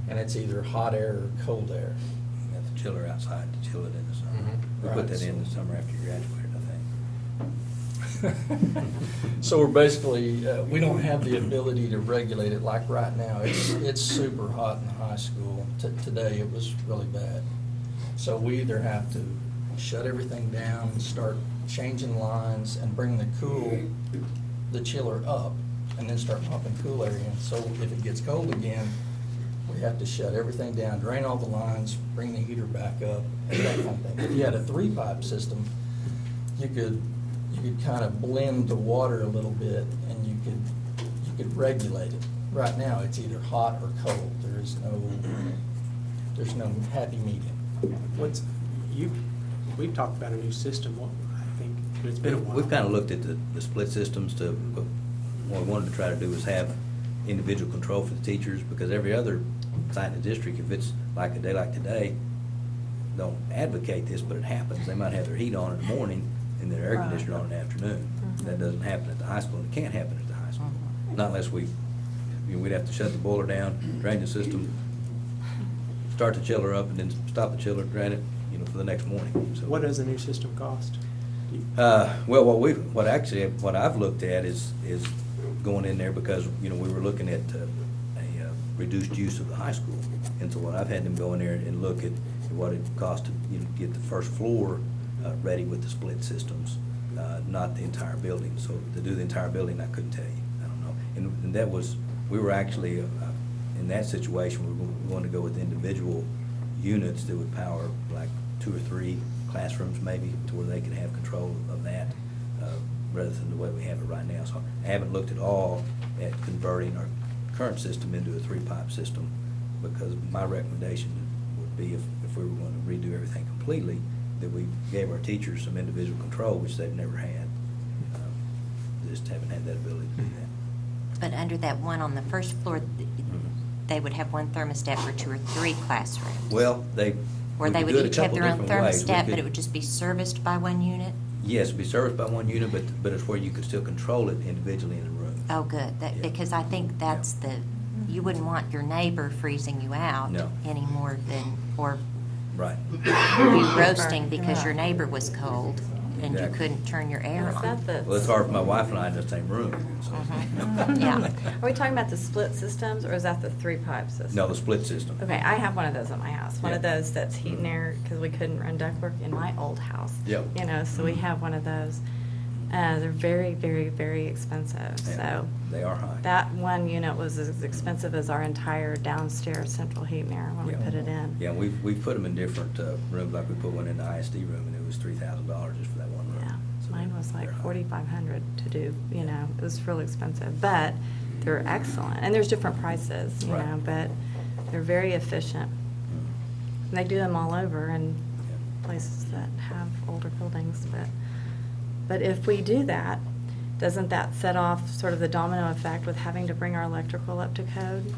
And it's either hot air or cold air. You have the chiller outside to chill it in the summer. We put that in the summer after you graduated, I think. So we're basically, we don't have the ability to regulate it like right now. It's super hot in the high school. Today it was really bad. So we either have to shut everything down and start changing lines and bring the chiller up and then start pumping cool air in. So if it gets cold again, we have to shut everything down, drain all the lines, bring the heater back up, and that kind of thing. If you had a 3-pipe system, you could kind of blend the water a little bit, and you could regulate it. Right now, it's either hot or cold. There's no happy medium. We've talked about a new system, I think, but it's been a while. We've kind of looked at the split systems to, what we wanted to try to do was have individual control for the teachers, because every other site in the district, if it's like a day like today, don't advocate this, but it happens. They might have their heat on in the morning and their air Right. conditioner on in the afternoon. That doesn't happen at the high school, and it can't happen at the high school. Not unless we'd have to shut the boiler down, drain the system, start the chiller up, and then stop the chiller, drain it, for the next morning. So, What does the new system cost? well, what I've looked at is going in there because, we were looking at a reduced use of the high school. And so what I've had them go in there and look at what it cost to, get the first floor ready with the split systems, not the entire building. So to do the entire building, I couldn't tell you. I don't know. And that was, we were actually, in that situation, we were going to go with individual units that would power like 2 or 3 classrooms maybe, to where they could have control of that, rather than the way we have it right now. So I haven't looked at all at converting our current system into a 3-pipe system, because my recommendation would be, if we were going to redo everything completely, that we gave our teachers some individual control, which they've never had. Just haven't had that ability to do that. But under that one on the first floor, they would have one thermostat for 2 or 3 classrooms. Well, Or we they could would do it a each have couple their own different ways. We thermostat, but could- it would just be serviced by one unit? Yes, it'd be serviced by one unit, but it's where you could still control it individually in the room. Oh, good, Yeah. because I think that's you wouldn't want your neighbor freezing you out No. any more than, or Right. you roasting because your neighbor was cold and you Exactly. couldn't turn your air Is on. that the? Well, it's hard for my wife and I in the same room. So. Yeah. Are we talking about the split systems, or is that the 3-pipe system? No, the split system. Okay, I have one of those at my house. One of Yeah. those that's heat and air, because we couldn't run ductwork in my old house. Yep. So we have one of those. They're very, very, very expensive, Yeah, so. they are high. That one unit was as expensive as our entire downstairs central heat and air when we Yeah. put it in. Yeah, we put them in different rooms, like we put one in the ISD room, and it was $3,000 just for that one room. Yeah, So mine was like they're high. 4,500 to do, it was real expensive, but they're excellent. And there's different prices, Right. but they're very efficient. And they do them all over in places that have older buildings, but if we do that, doesn't that set off sort of the domino effect with having to bring our electrical up to code?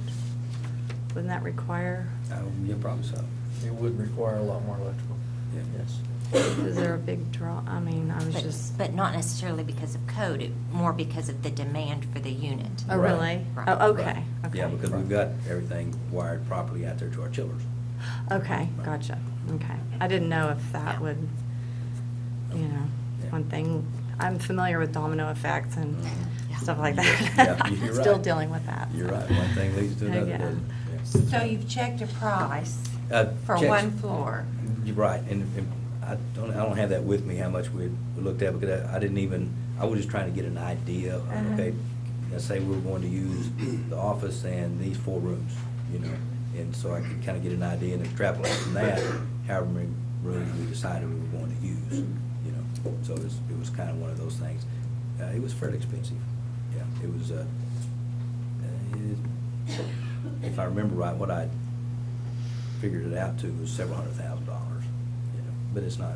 Wouldn't that require, Yeah, probably so. It would require a lot more electrical. Yeah. Yes. is there a big draw? I mean, I was But, just. but not necessarily because of code, more because of the demand for the unit. Oh, Right. really? Right. Oh, okay, Right. okay. Yeah, because we've got everything wired properly out there to our chillers. Okay, Right. gotcha, okay. I didn't know if that Yeah. would, Yeah. one thing, I'm familiar with domino effects and Yeah. stuff like that. Yeah, you're right. Still dealing with that. You're so. right, one thing leads to another, Yeah. doesn't it? So you've checked a price Yeah. for Checks- one floor? You're right, and I don't have that with me, how much we looked at, because I didn't even, I was just trying to get an idea of, okay, let's say we were going to use the office and these 4 rooms, and so I could kind of get an idea and extrapolate from that, however many rooms we decided we were going to use, so it was kind of one of those things. It was fairly expensive, yeah, it was, if I remember right, what I figured it out to was several $100,000, but it's not,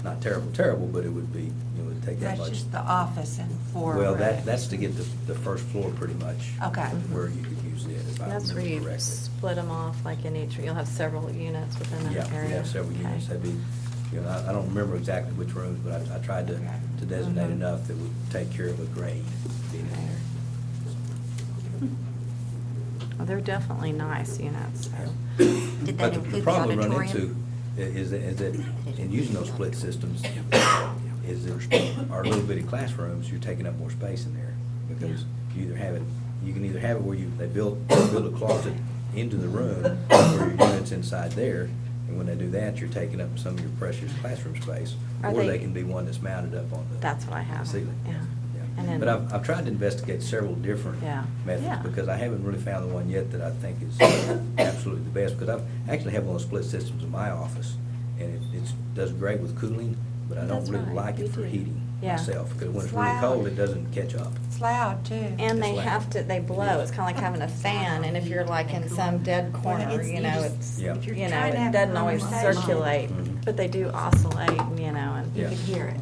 not terrible, but it would be, it would take that That's much. just the office and 4 Well, rooms. that's to get the first floor pretty much. Okay. Where you could use it, if I That's where remember you correctly. split them off, like in each, you'll have several units within that Yeah, area. we have several Okay. units, that'd be, I don't remember exactly which rooms, but I tried to designate Mhm. enough that would take care of a grade being in Okay. there. Well, they're definitely nice units, so. Did But that the include the problem we run auditorium? into is that in using those split systems, is that our little bitty classrooms, you're taking up more space in there. Because you can either have it where they build a closet into the room where your unit's inside there, and when they do that, you're taking up some of your precious classroom space. Are Or they- they can be one that's mounted up on the That's what I have. ceiling. Yeah. And then- But I've tried to investigate several different Yeah. methods, Yeah. because I haven't really found the one yet that I think is absolutely the best, because I've actually have one of the split systems in my office, and it does great with cooling, but I don't That's really right, like you it for do. heating Yeah. myself, because when it's It's really loud. cold, it doesn't catch up. It's loud, too. And they It's loud. have to, they blow, it's kind of like having a fan, and if you're like in some dead corner, It's- you you know, just- it's, Yeah. if you're you know, trying to it have a doesn't always conversation, circulate, Mhm. but they do oscillate, you know, and. You Yeah. can hear it.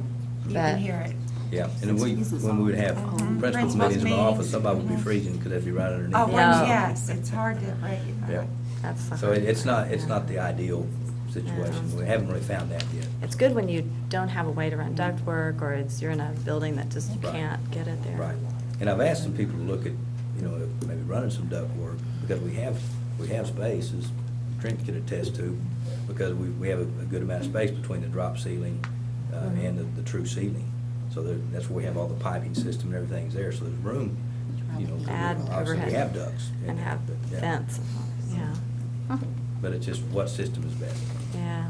You But- can hear it. Yeah, and then when we would have principal Principal's meetings in the office, meetings. somebody would be freezing, because they'd be right underneath. Oh, it. Yeah. yes, it's hard to break it. Yeah. That's the So hard it's part, not yeah. the ideal situation. Yeah. We haven't really found that yet. It's good when you don't have a way to run ductwork, or you're in a building that just Right. can't get it there. Right. And I've asked some people to look at, maybe running some duct work, because we have space, as Trent could attest to, because we have a good amount of space between the drop ceiling and the true ceiling. So that's where we have all the piping system and everything's there, so there's room, Add obviously we overhead. have ducts. And have but, yeah. vents, yeah. Huh. But it's just what system is best. Yeah.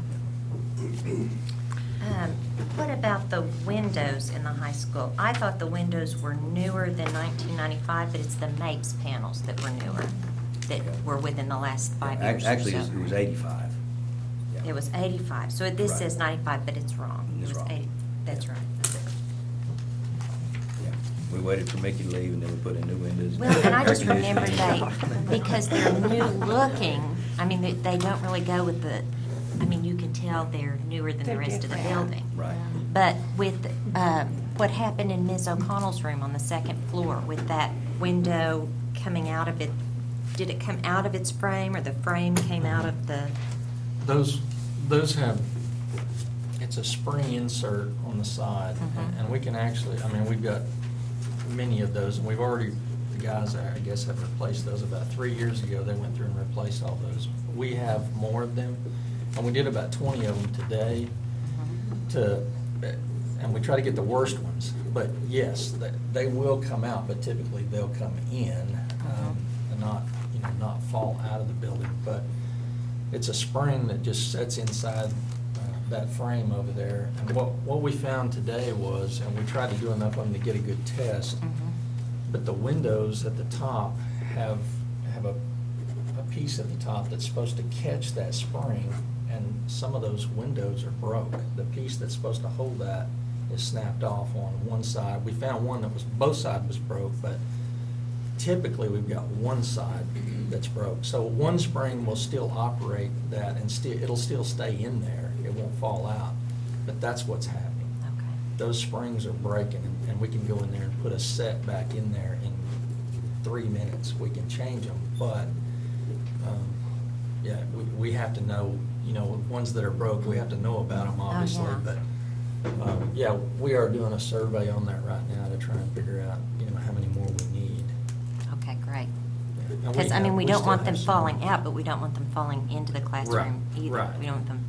What about the windows in the high school? I thought the windows were newer than 1995, but it's the MAPES panels that were newer, that were within the last 5 years or Actually, so. it was 85. Yeah. It was 85, so this Right. says 95, but it's wrong. It's It was wrong. 80, that's right. Yeah. We waited for Mickey to leave, and then we put in new windows. Well, and I just air remember conditioning. because they're new looking, I mean, they don't really go with you can tell they're newer than the They're rest of the different. building. Right. But with what happened in Ms. O'Connell's room on the second floor, with that window coming out of it, did it come out of its frame, or the frame came out of the? Those have, it's a spring insert on the side, Mhm. and we can actually, we've got many of those, and we've already, the guys, I guess, have replaced those. About 3 years ago, they went through and replaced all those. We have more of them, and we did about 20 of them today and we try to get the worst ones. But yes, they will come out, but typically they'll come in and not fall out of the building. But it's a spring that just sits inside that frame over there. And what we found today was, and we tried to do enough of them to get a good test, but the windows at the top have a piece at the top that's supposed to catch that spring, and some of those windows are broke. The piece that's supposed to hold that is snapped off on one side. We found one that both sides was broke, but typically we've got one side that's broke. So one spring will still operate that, and it'll still stay in there. It won't fall out. But that's what's happening. Okay. Those springs are breaking, and we can go in there and put a set back in there in 3 minutes. We can change them, but yeah, we have to know, ones that are broke, we have to know about them, obviously. yeah. But yeah, we are doing a survey on that right now to try and figure out, how many more we need. Okay, great. And Because, we still don't want them have some. falling out, but we don't want them falling into the classroom Right, either. right. We don't want them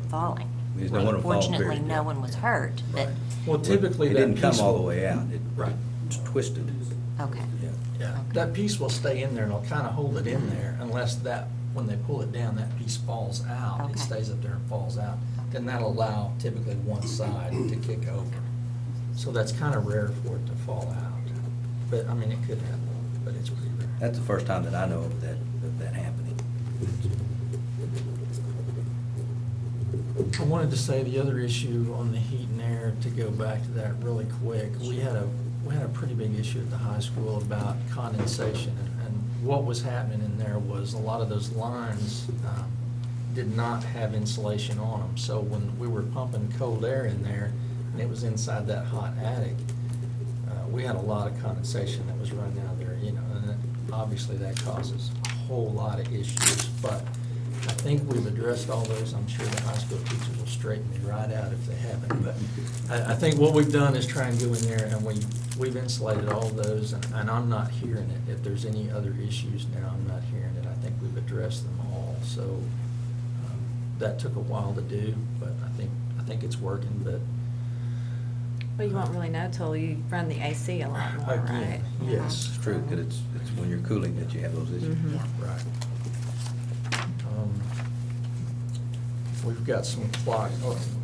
falling. We just don't want them to fall, Fortunately, period. no one was hurt, but, Right. Well, typically It that didn't come piece all the will- way out. Right. It's twisted. okay. Yeah. Yeah, Okay. that piece will stay in there, and it'll kind of hold it in there unless when they pull it down, that piece falls out. Okay. It stays up there and falls out. Then that'll allow typically one side to kick over. So that's kind of rare for it to fall out. But, it could happen, but it's pretty rare. That's the first time that I know of that happening. I wanted to say the other issue on the heat and air, to go back to that really quick, we had a pretty big issue at the high school about condensation, and what was happening in there was a lot of those lines did not have insulation on them. So when we were pumping cold air in there, and it was inside that hot attic, we had a lot of condensation that was running out of there, and obviously that causes a whole lot of issues. But I think we've addressed all those. I'm sure the high school teachers will straighten me right out if they haven't. But I think what we've done is try and go in there, and we've insulated all those, and I'm not hearing it. If there's any other issues now, I'm not hearing it. I think we've addressed them all. So that took a while to do, but I think it's working. But Well, you won't really know till you run the AC a lot more, right? again, yes, It's true, because it's when you're cooling that you have those issues. Mhm. Yeah. right. We've got some clock,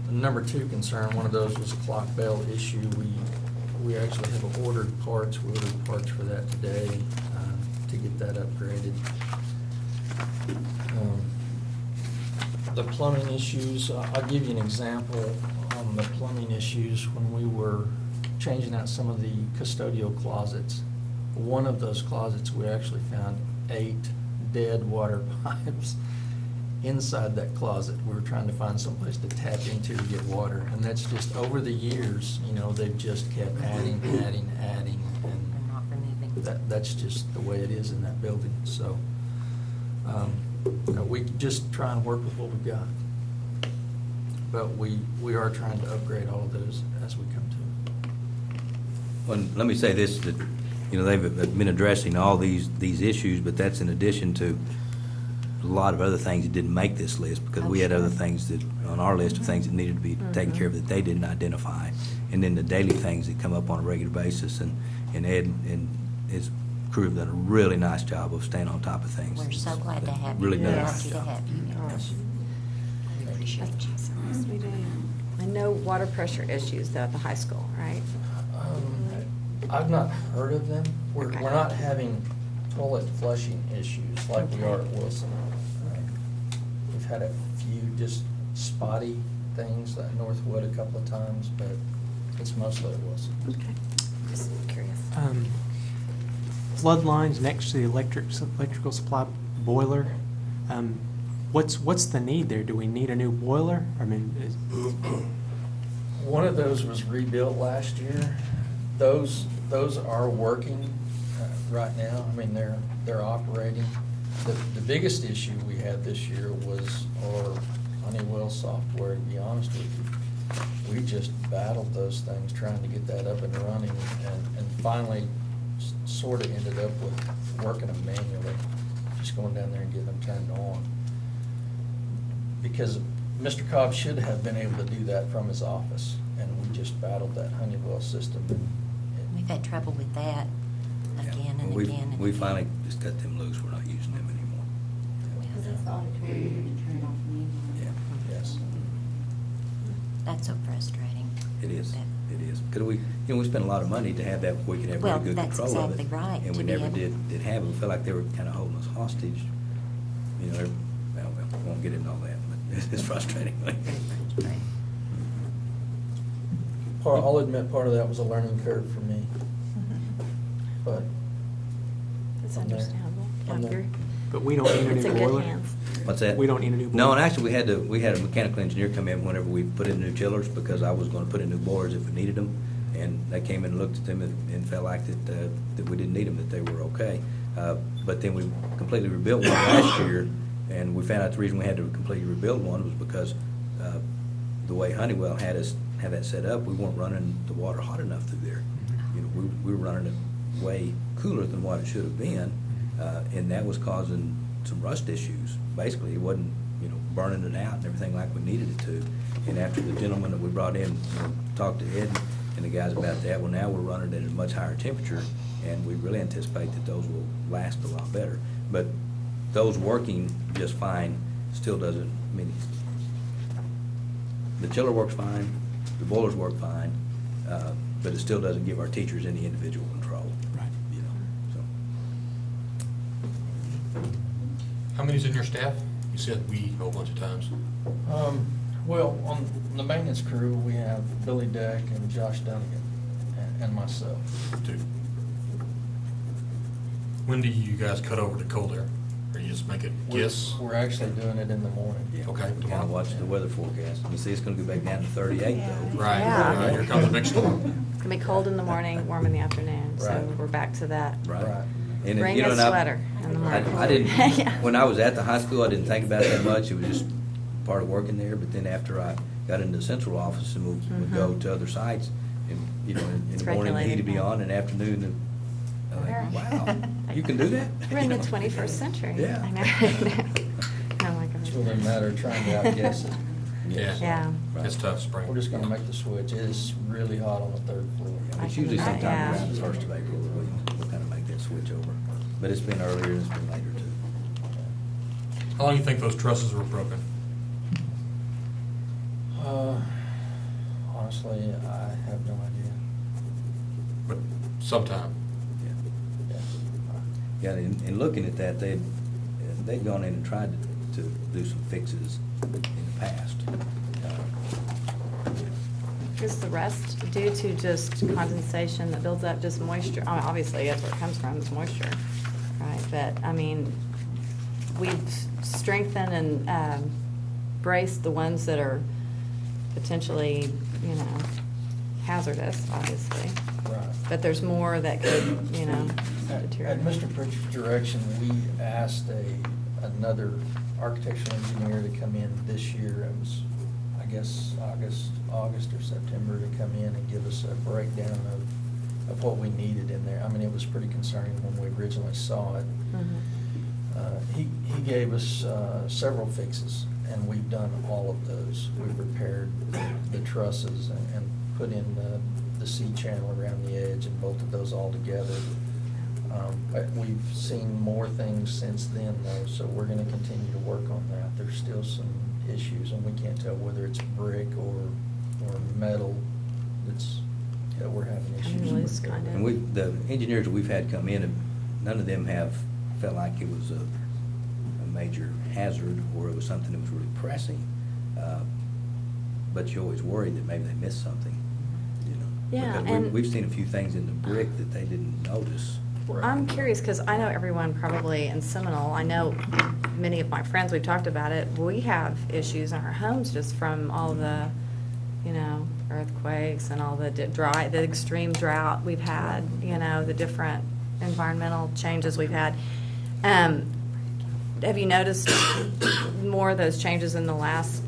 number 2 concern, one of those was a clock bell issue. We actually have ordered parts. We ordered parts for that today to get that upgraded. The plumbing issues, I'll give you an example on the plumbing issues. When we were changing out some of the custodial closets, one of those closets, we actually found 8 dead water pipes inside that closet. We were trying to find someplace to tap into to get water, and that's just over the years, they've just kept adding, and We're not removing. that's just the way it is in that building. So we just try and work with what we've got, but we are trying to upgrade all of those as we come to them. Well, let me say this, that, they've been addressing all these issues, but that's in addition to a lot of other things that didn't make this list, because we had other things that, on our list of things that needed to be taken care of that they didn't identify. And then the daily things that come up on a regular basis, and Ed and his crew have done a really nice job of staying on top of things. We're so glad to have you. Really We're done a lucky nice to job. have you. Yes. We appreciate you. Yes, we do. I know water pressure issues though at the high school, right? I've not heard of them. We're Okay. not having toilet flushing issues like we are at Wilson. We've had a few just spotty things at Northwood a couple of times, but it's mostly at Wilson. Okay, just curious. Flood lines next to the electrical supply boiler. What's the need there? Do we need a new boiler? I mean, One of those was rebuilt last year. Those are working right now. I mean, they're operating. The biggest issue we had this year was our Honeywell software, to be honest with you. We just battled those things trying to get that up and running, and finally sort of ended up with working them manually, just going down there and getting them turned on. Because Mr. Cobb should have been able to do that from his office, and we just battled that Honeywell system. We've had trouble with that again and We- again. We finally just cut them loose. We're not using them anymore. Yeah, Yes. That's so frustrating. it is. That- It is. Because we spent a lot of money to have that, we could have Well, really good that's control of it. exactly right, And to we be never able- did have it. We felt like they were kind of holding us hostage. Well, we won't get into all that, but it's frustrating. Very frustrating. I'll admit part of that was a learning curve for me, but It's I'm there. understandable. I'm Yeah, there. but we don't need a It's new in boiler. good hands. What's that? We don't need a new boiler. No, and actually, we had a mechanical engineer come in whenever we put in new chillers, because I was gonna put in new boilers if we needed them. And they came in and looked at them and felt like that we didn't need them, that they were okay. But then we completely rebuilt one last year, and we found out the reason we had to completely rebuild one was because the way Honeywell had that set up, we weren't running the water hot enough through there. We were running it way cooler than what it should have been, and that was causing some rust issues. Basically, it wasn't, burning it out and everything like we needed it to. And after the gentleman that we brought in, talked to Ed and the guys about that, well, now we're running it at a much higher temperature, and we really anticipate that those will last a lot better. But those working just fine still doesn't, the chiller works fine, the boilers work fine, but it still doesn't give our teachers any individual control. Right. So. How many's in your staff? You said we a whole bunch of times. Well, on the maintenance crew, we have Billy Deck and Josh Dunnigan and myself. Two. When do you guys cut over to cold air? Or you just make it guess? We're actually doing it in the morning. Yeah, Okay. we kind of watch the weather forecast. You see, it's going to go back down to 38 though. Right, Yeah. right, here comes the big storm. It's gonna be cold in the morning, warm in the afternoon, so Right. we're back to that. Right. Right. And, Bring you know, a and I- sweater in the morning. I didn't, Yeah. when I was at the high school, I didn't think about it that much. It was just part of working there. But then after I got into the central office and would go to other sites, and, in It's the morning the heat would be regulated. on, and afternoon, I'm like, wow, you can do that? We're in the 21st century. Yeah. I know. Oh, my It's gosh. really a matter of trying to outguess it. Yeah. Yeah. Right. It's tough spring. We're just gonna make the switch. It is really hot on the third floor. It's usually sometime Yeah. around the 1st of April that we'll kind of make that switch over. But it's been earlier and it's been later too. How long do you think those trusses were broken? Honestly, I have no idea. but sometime. Yeah, in looking at that, they'd gone in and tried to do some fixes in the past. Is the rest due to just condensation that builds up, just moisture? I mean, obviously, that's where it comes from, is moisture, right? But, I mean, we've strengthened and braced the ones that are potentially, you know, hazardous, obviously. Right. But there's more that could, you know, At deteriorate. Mr. Pritchard's direction, we asked another architectural engineer to come in this year. It was, I guess, August or September, to come in and give us a breakdown of what we needed in there. I mean, it was pretty concerning when we originally saw it. Mhm. He gave us several fixes, and we've done all of those. We've repaired the trusses and put in the C-channel around the edge and bolted those all together. But we've seen more things since then, though, so we're gonna continue to work on that. There's still some issues, and we can't tell whether it's brick or metal that we're having issues Coming with. loose, kind of. And the engineers that we've had come in, none of them have felt like it was a major hazard or it was something that was really pressing. But you always worry that maybe they missed something, you know? Yeah, Because and- we've seen a few things in the brick that they didn't notice. I'm curious, because I know everyone probably in Seminole, I know many of my friends, we've talked about it, we have issues in our homes just from all the, you know, earthquakes and all the the extreme drought we've had, you know, the different environmental changes we've had. Have you noticed more of those changes in the last,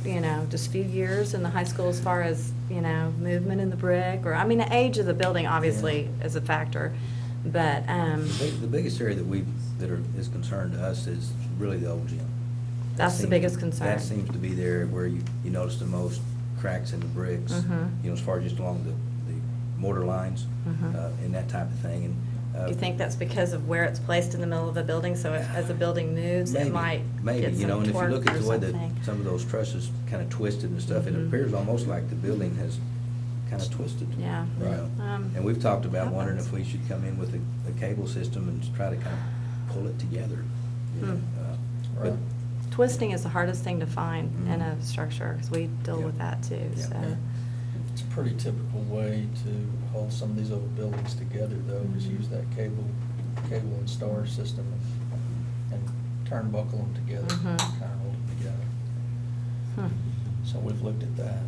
you know, just few years in the high school as far as, you know, movement in the brick? Or, I mean, the age of the building obviously is a factor, but, The biggest area that is concerned to us is really the old gym. That That's the seems- biggest concern. That seems to be there where you notice the most cracks in the bricks, Mhm. you know, as far as just along the mortar lines, Mhm. and that type of thing. And do you think that's because of where it's placed in the middle of a building, so as the building moves, it might Maybe, get you know, some and if you torque look at or the way that something? some of those trusses kind of twisted and stuff, it Mhm. appears almost like the building has kind of twisted. Yeah. you know. And we've talked about wondering if we should come in with a cable system and try to kind of pull it together. You know, Hmm. but Right. Twisting is the hardest thing to find in Mhm. a structure, because we deal Yeah. with that too, Yeah. so. It's a pretty typical way to hold some of these old buildings together, though, is Mhm. use that cable and star system and turnbuckle them together, Mhm. kind of hold it together. Hmm. So we've looked at that,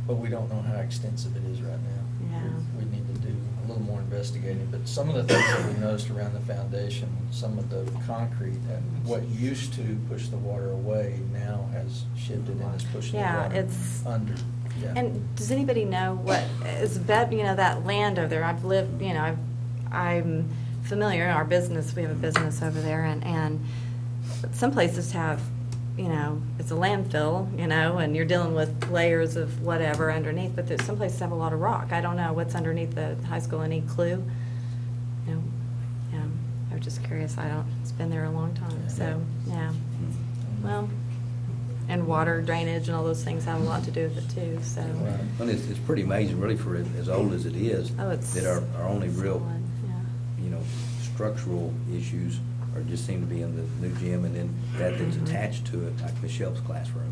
but we don't know how extensive it is right now. Yeah. We need to do a little more investigating, but some of the things that we noticed around the foundation, some of the concrete, and what used to push the water away now has shifted and is pushing the Yeah, water it's- under. Yeah. And does anybody know what is you know, that land over there? I've lived, you know, I'm familiar, our business, we have a business over there, and some places have, you know, it's a landfill, you know, and you're dealing with layers of whatever underneath, but there's some places have a lot of rock. I don't know what's underneath the high school, any clue? You know, I was just curious, it's been there a long time, so, yeah. Well, and water drainage and all those things have a lot to do with it too, so. Right. And it's pretty amazing, really, for as old as it is, Oh, it's that our only real, solid, yeah. you know, structural issues just seem to be in the new gym, and then that's Mhm. attached to it, like Michelle's classroom.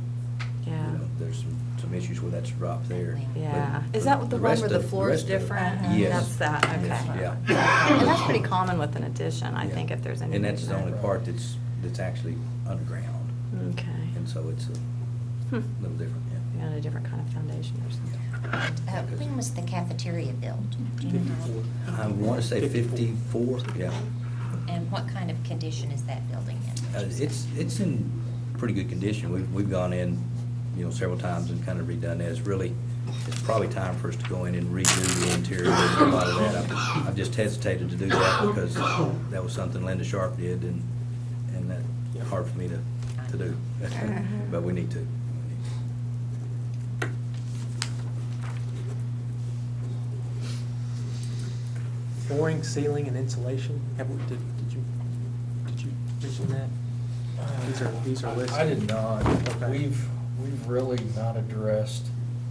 Yeah. You know, there's some issues where that's dropped there. Yeah. But Is that the one rest where the of- floor is rest of it- different? Yes. That's that, okay. Yes, yeah. And that's pretty common with an addition, I Yeah. think, if there's any. And that's the only part that's actually underground, Okay. and so it's a little different, yeah. You got a different kind of foundation or something. When was the cafeteria built? Do you know? 54. I want to say 54, yeah. And what kind of condition is that building in? It's in pretty good condition. We've gone in, you know, several times and kind of redone that. It's probably time for us to go in and redo the interior and a lot of that. I've just hesitated to do that because that was something Linda Sharp did, and that's hard for me to do. But we need to. Flooring, ceiling, and insulation, did you mention that? These are listed. I did not. Okay. We've really not addressed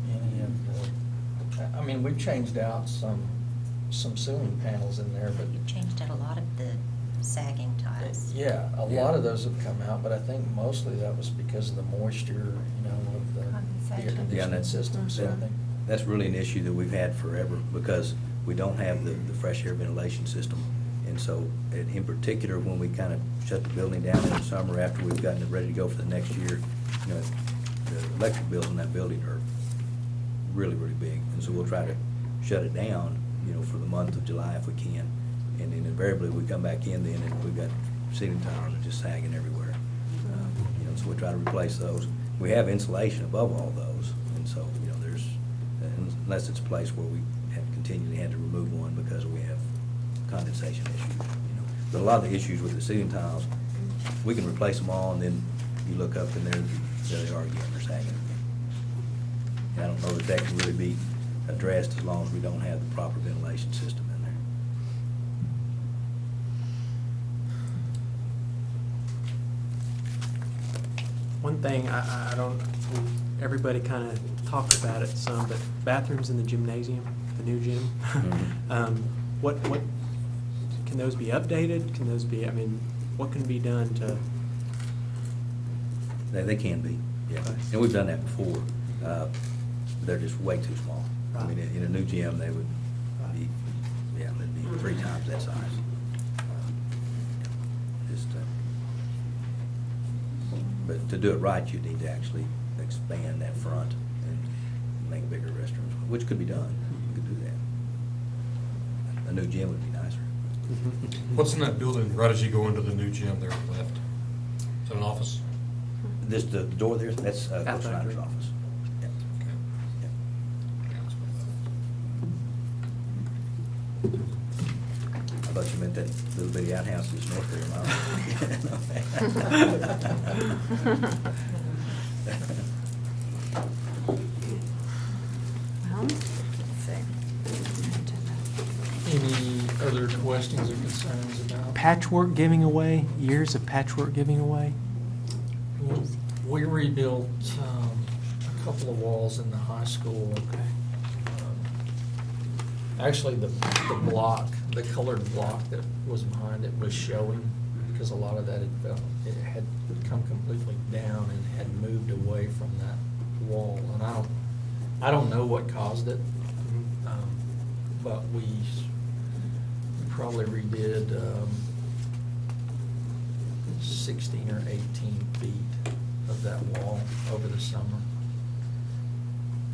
any of the, I mean, we've changed out some some ceiling panels in there, but You've changed out a lot of the sagging tiles. yeah, a lot of those have come out, but I think mostly that was because of the moisture, you know, of the air Condensation. conditioning that's- system, so I think. That's really an issue that we've had forever, because we don't have the fresh air ventilation system. And so, in particular, when we kind of shut the building down in the summer after we've gotten it ready to go for the next year, you know, the electric bills in that building are really, really big. And so we'll try to shut it down, you know, for the month of July if we can. And then invariably, we come back in then and we've got ceiling tiles that are just sagging everywhere. You know, so we try to replace those. We have insulation above all those, and so, you know, there's, unless it's a place where we have continually had to remove one because we have condensation issues, you know. But a lot of the issues with the ceiling tiles, we can replace them all, and then you look up and there they are again, they're sagging again. And I don't know that that can really be addressed as long as we don't have the proper ventilation system in there. One thing, I don't, everybody kind of talks about it some, but bathrooms in the gymnasium, the new gym, what, can those be updated? Can those be, I mean, what can be done to? They can be, yeah. Okay. And we've done that before. They're just way too small. I mean, in a new gym, they would be, yeah, they'd be 3 times that size. Just, but to do it right, you'd need to actually expand that front and make bigger restrooms, which could be done. You could do that. A new gym would be nicer. What's in that building right as you go into the new gym there on the left? Is that an office? This, the door there, that's Coach Athletic Snyder's room. office. Yeah. Yeah. I thought you meant that little bitty outhouse just north Well, let's see. Any other questions or concerns about? Patchwork giving away, years of patchwork giving away? We rebuilt a couple of walls in the high school. Actually, the block, the colored block that was behind it was showing, because a lot of that it had come completely down and had moved away from that wall. And I don't know what caused it, but we probably redid 16 or 18 feet of that wall over the summer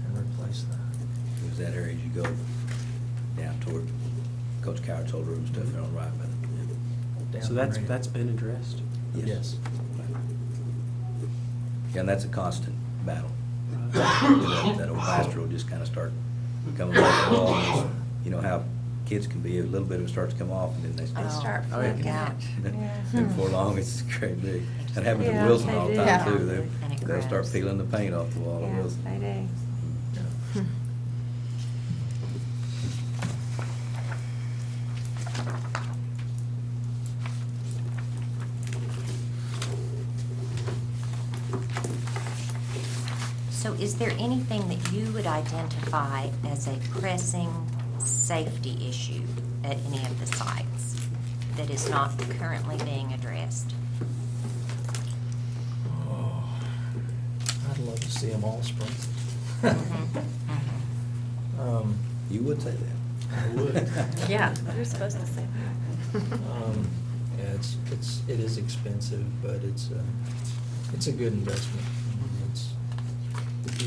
and replaced that. It was that area as you go down toward Coach Coward's old room stuff there on the right, but Down So the that's, ramp. that's been addressed? Yes. yeah, and that's a constant battle. That old plaster will just kind of start coming off the wall. And you know how kids can be, a little bit of it starts to come off, and then they They start Oh, yeah. freaking out. And before long, it's great big. That happens to Yeah, Wilson they all the do. time Yeah. too. And it They'll start grows. peeling the paint off the wall at Yes, Wilson. they do. So is there anything that you would identify as a pressing safety issue at any of the sites that is not currently being addressed? Oh, I'd love to see them all sprinkled. You would say that. I would. Yeah, you're supposed to say that. Yeah, it is expensive, but it's a good investment.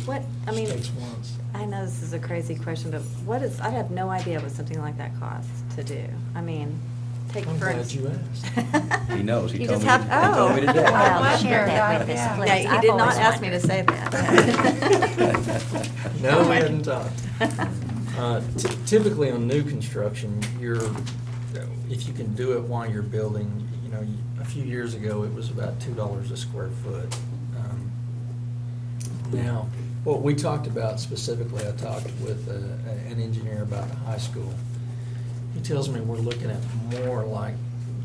What, I mean, Takes once. I know this is a crazy question, but what is, I have no idea what something like that costs to do. I mean, take I'm for glad instance. you asked. He knows. He You told just me. have- He told me oh. today. Well, share wondered, that with us, yeah. please. Yeah, he I've did not always ask me to wondered. say that. No, we hadn't talked. Typically on new construction, if you can do it while you're building, you know, a few years ago, it was about $2 a square foot. Now, what we talked about specifically, I talked with an engineer about the high school. He tells me we're looking at more like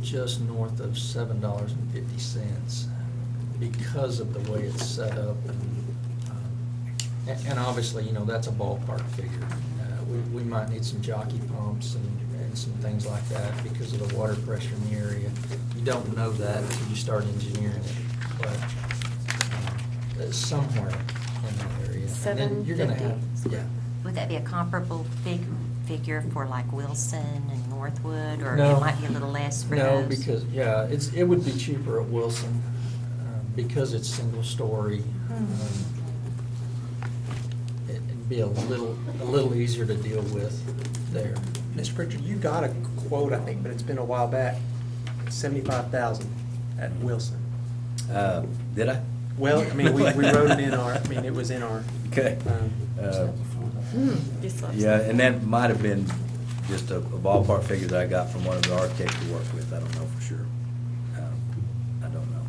just north of $7.50 because of the way it's set up. And obviously, you know, that's a ballpark figure. we might need some jockey pumps and some things like that because of the water pressure in the area. You don't know that until you start engineering it, but somewhere in that area. And then you're gonna have, 750. yeah. Would that be a comparable figure for like Wilson and Northwood, or No. it might be a little less for No, those? because, yeah, it would be cheaper at Wilson, because it's single story. It'd be a little easier to deal with there. Mr. Pritchard, you got a quote, I think, but it's been a while back, 75,000 at Wilson. Did I? Well, I mean, we wrote it in our, I mean, it was in our. Okay. You slept. Yeah, and that might have been just a ballpark figure that I got from one of the architects we work with. I don't know for sure. I don't know.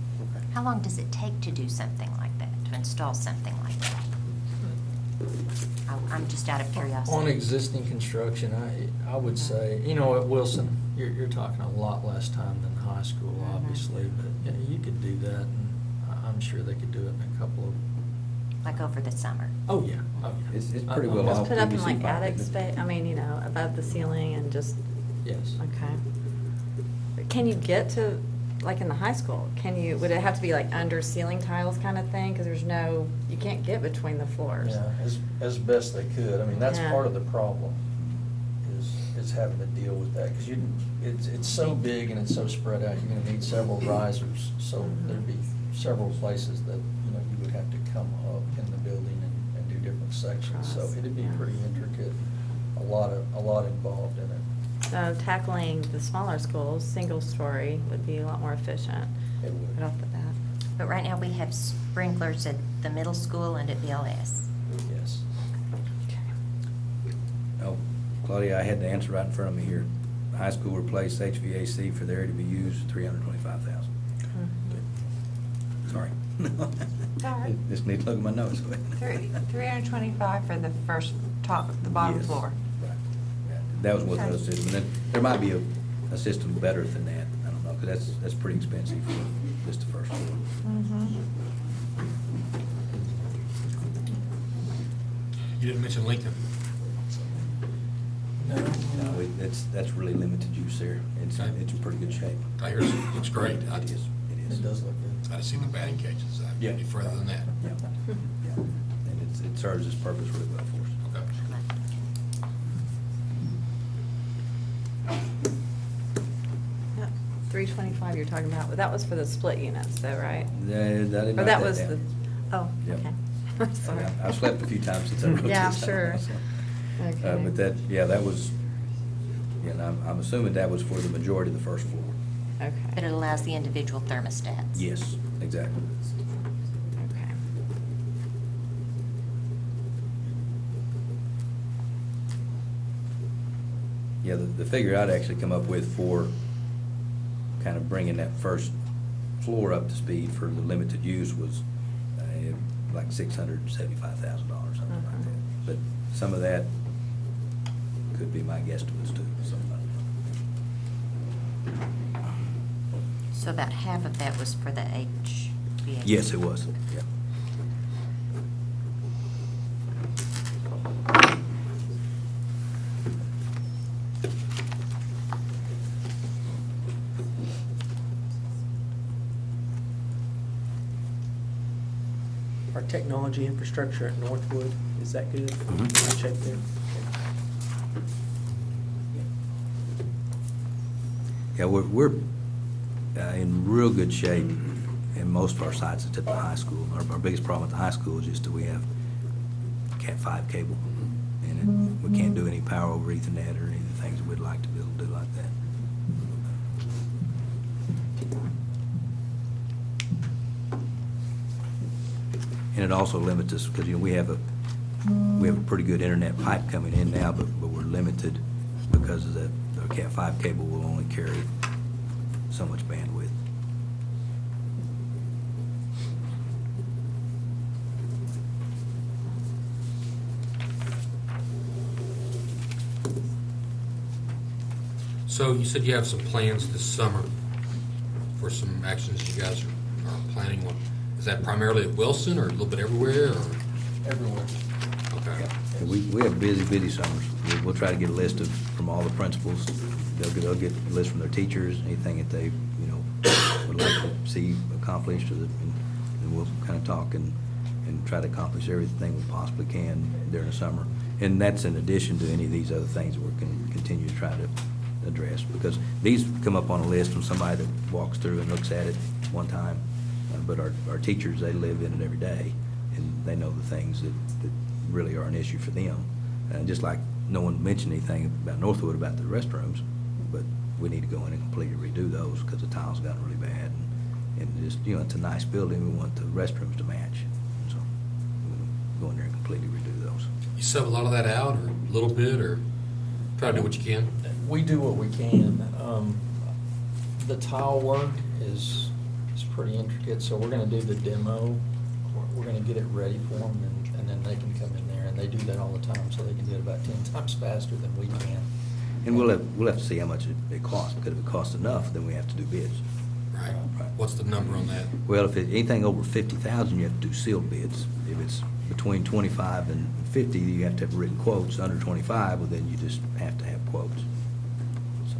How long does it take to do something like that, to install something like that? I'm just out of curiosity. On existing construction, I would say, at Wilson, you're talking a lot less time than high school, obviously, but yeah, you could do that, and I'm sure they could do it in a couple of. Like over the summer? Oh, yeah. Oh, yeah. It's pretty well Just all put up in PVC like pipe, attic isn't it? space, I mean, above the ceiling and just, Yes. okay. Can you get to, like in the high school, would it have to be like under ceiling tiles kind of thing? Because you can't get between the floors. Yeah, as best they could. I mean, that's Yeah. part of the problem, is having to deal with that, because it's so big and it's so spread out, you're gonna need several risers, so there'd be several places that, you would have to come up in the building and do different sections, so Cross, it'd be yeah. pretty intricate, a lot involved in it. So tackling the smaller schools, single story, would be a lot more efficient It would. right off the bat. But right now, we have sprinklers at the middle school and at BLS. Yes. Oh, Claudia, I had the answer right in front of me here. High school replaced HVAC for the area to be used, $325,000. Sorry. all right. Just need to look at my notes. 325 for the the bottom Yes. floor. Right. Yeah, that was what the system, and then there might be a system better than that, I don't know, because that's pretty expensive for just the first floor. You didn't mention Lincoln. No, that's really limited use there. It's Okay. in pretty good shape. I hear it looks great. It is, it is. It does look good. I'd have seen the batting cages. I'd get any further than that. Yeah, yeah. And it serves its purpose really well for us. Okay. Yep. 325 you're talking about, but that was for the split units though, right? I didn't Or write that was the, down. oh, Yep. okay. Sorry. I've slept a few times since I wrote this. Yeah, I'm down, sure. so. Okay. But that was, and I'm assuming that was for the majority of the first floor. Okay. But it allows the individual thermostats. Yes, exactly. Okay. Yeah, the figure I'd actually come up with for kind of bringing that first floor up to speed for the limited use was like $675,000, something like that. But some of that could be my guesstimates too. So, So about half of that was for the HVAC? yes, it was. Yeah. Our technology infrastructure at Northwood, is that good? Mhm. I checked there. Yeah, we're in real good shape in most of our sites except the high school. Our biggest problem at the high school is just that we have Cat 5 cable, and we can't do any power over Ethernet or any of the things that we'd like to be able to do like that. And it also limits us, because, we have a pretty good internet pipe coming in now, but we're limited because of the Cat 5 cable will only carry so much bandwidth. So you said you have some plans this summer for some actions you guys are planning on. Is that primarily at Wilson or a little bit everywhere or? Everywhere. Okay. Yeah, we have busy summers. We'll try to get a list from all the principals. They'll get a list from their teachers, anything that they, would like to see accomplished, and we'll kind of talk and try to accomplish everything we possibly can during the summer. And that's in addition to any of these other things that we're going to continue to try to address, because these come up on a list from somebody that walks through and looks at it one time. But our teachers, they live in it every day, and they know the things that really are an issue for them. And just like no one mentioned anything about Northwood about the restrooms, but we need to go in and completely redo those because the tiles gotten really bad. And just, it's a nice building. We want the restrooms to match. So we'll go in there and completely redo those. You sub a lot of that out, or a little bit, or try to do what you can? We do what we can. The tile work is pretty intricate, so we're gonna do the demo. We're gonna get it ready for them, and then they can come in there, and they do that all the time, so they can do it about 10 times faster than we can. And we'll have to see how much it costs, because if it costs enough, then we have to do bids. Right. Right. What's the number on that? Well, if anything over 50,000, you have to do sealed bids. If it's between 25 and 50, you have to have written quotes. Under 25, well, then you just have to have quotes. So,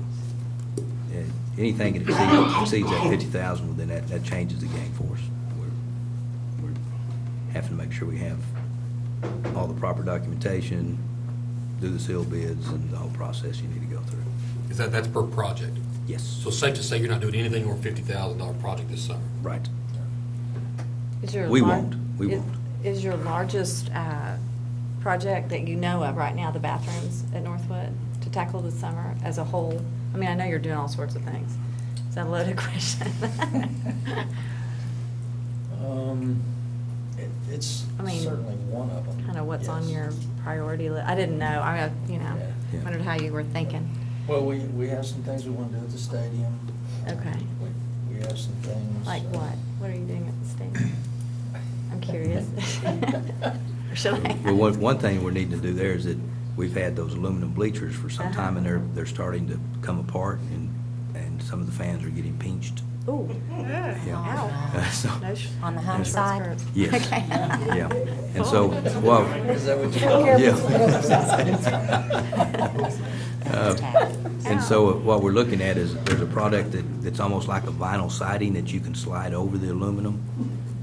anything that exceeds that 50,000, well, then that changes the game for us. We're having to make sure we have all the proper documentation, do the sealed bids, and the whole process you need to go through. Is that's per project? Yes. So safe to say you're not doing anything over $50,000 project this summer? Right. Is your We lar- won't. We is- won't. Is your largest project that you know of right now the bathrooms at Northwood to tackle this summer as a whole? I mean, I know you're doing all sorts of things. Is that a loaded question? It's I mean, certainly one of them. Kind of what's on yes. your priority list? I didn't know. Yeah. Wondered how you were thinking. Well, we have some things we want to do at the stadium. Okay. We have some things. Like what? What are you doing at the stadium? I'm curious. Or should I? Well, one thing we're needing to do there is that we've had those aluminum bleachers for some time, and they're starting to come apart, and some of the fans are getting pinched. Ooh. Yeah. So- No On the high short side? skirts. Yes. Okay. Yeah. And so, well, Is that what you and so what we're looking at is there's a product that's almost like a vinyl siding that you can slide over the aluminum.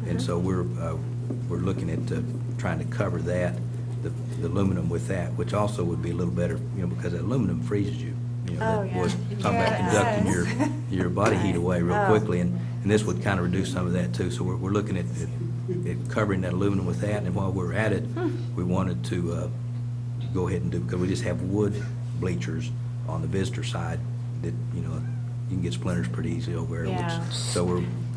And so we're looking at trying to cover that, the aluminum with that, which also would be a little better, because that aluminum freezes you. Oh, That yeah. would talk about Yeah, it conducting does. your body heat away real Oh. quickly, and this would kind of reduce some of that too. So we're looking at covering that aluminum with that, and while we're at it, we wanted to go ahead and because we just have wood bleachers on the visitor side that, you can get splinters pretty easily over there. Yeah. So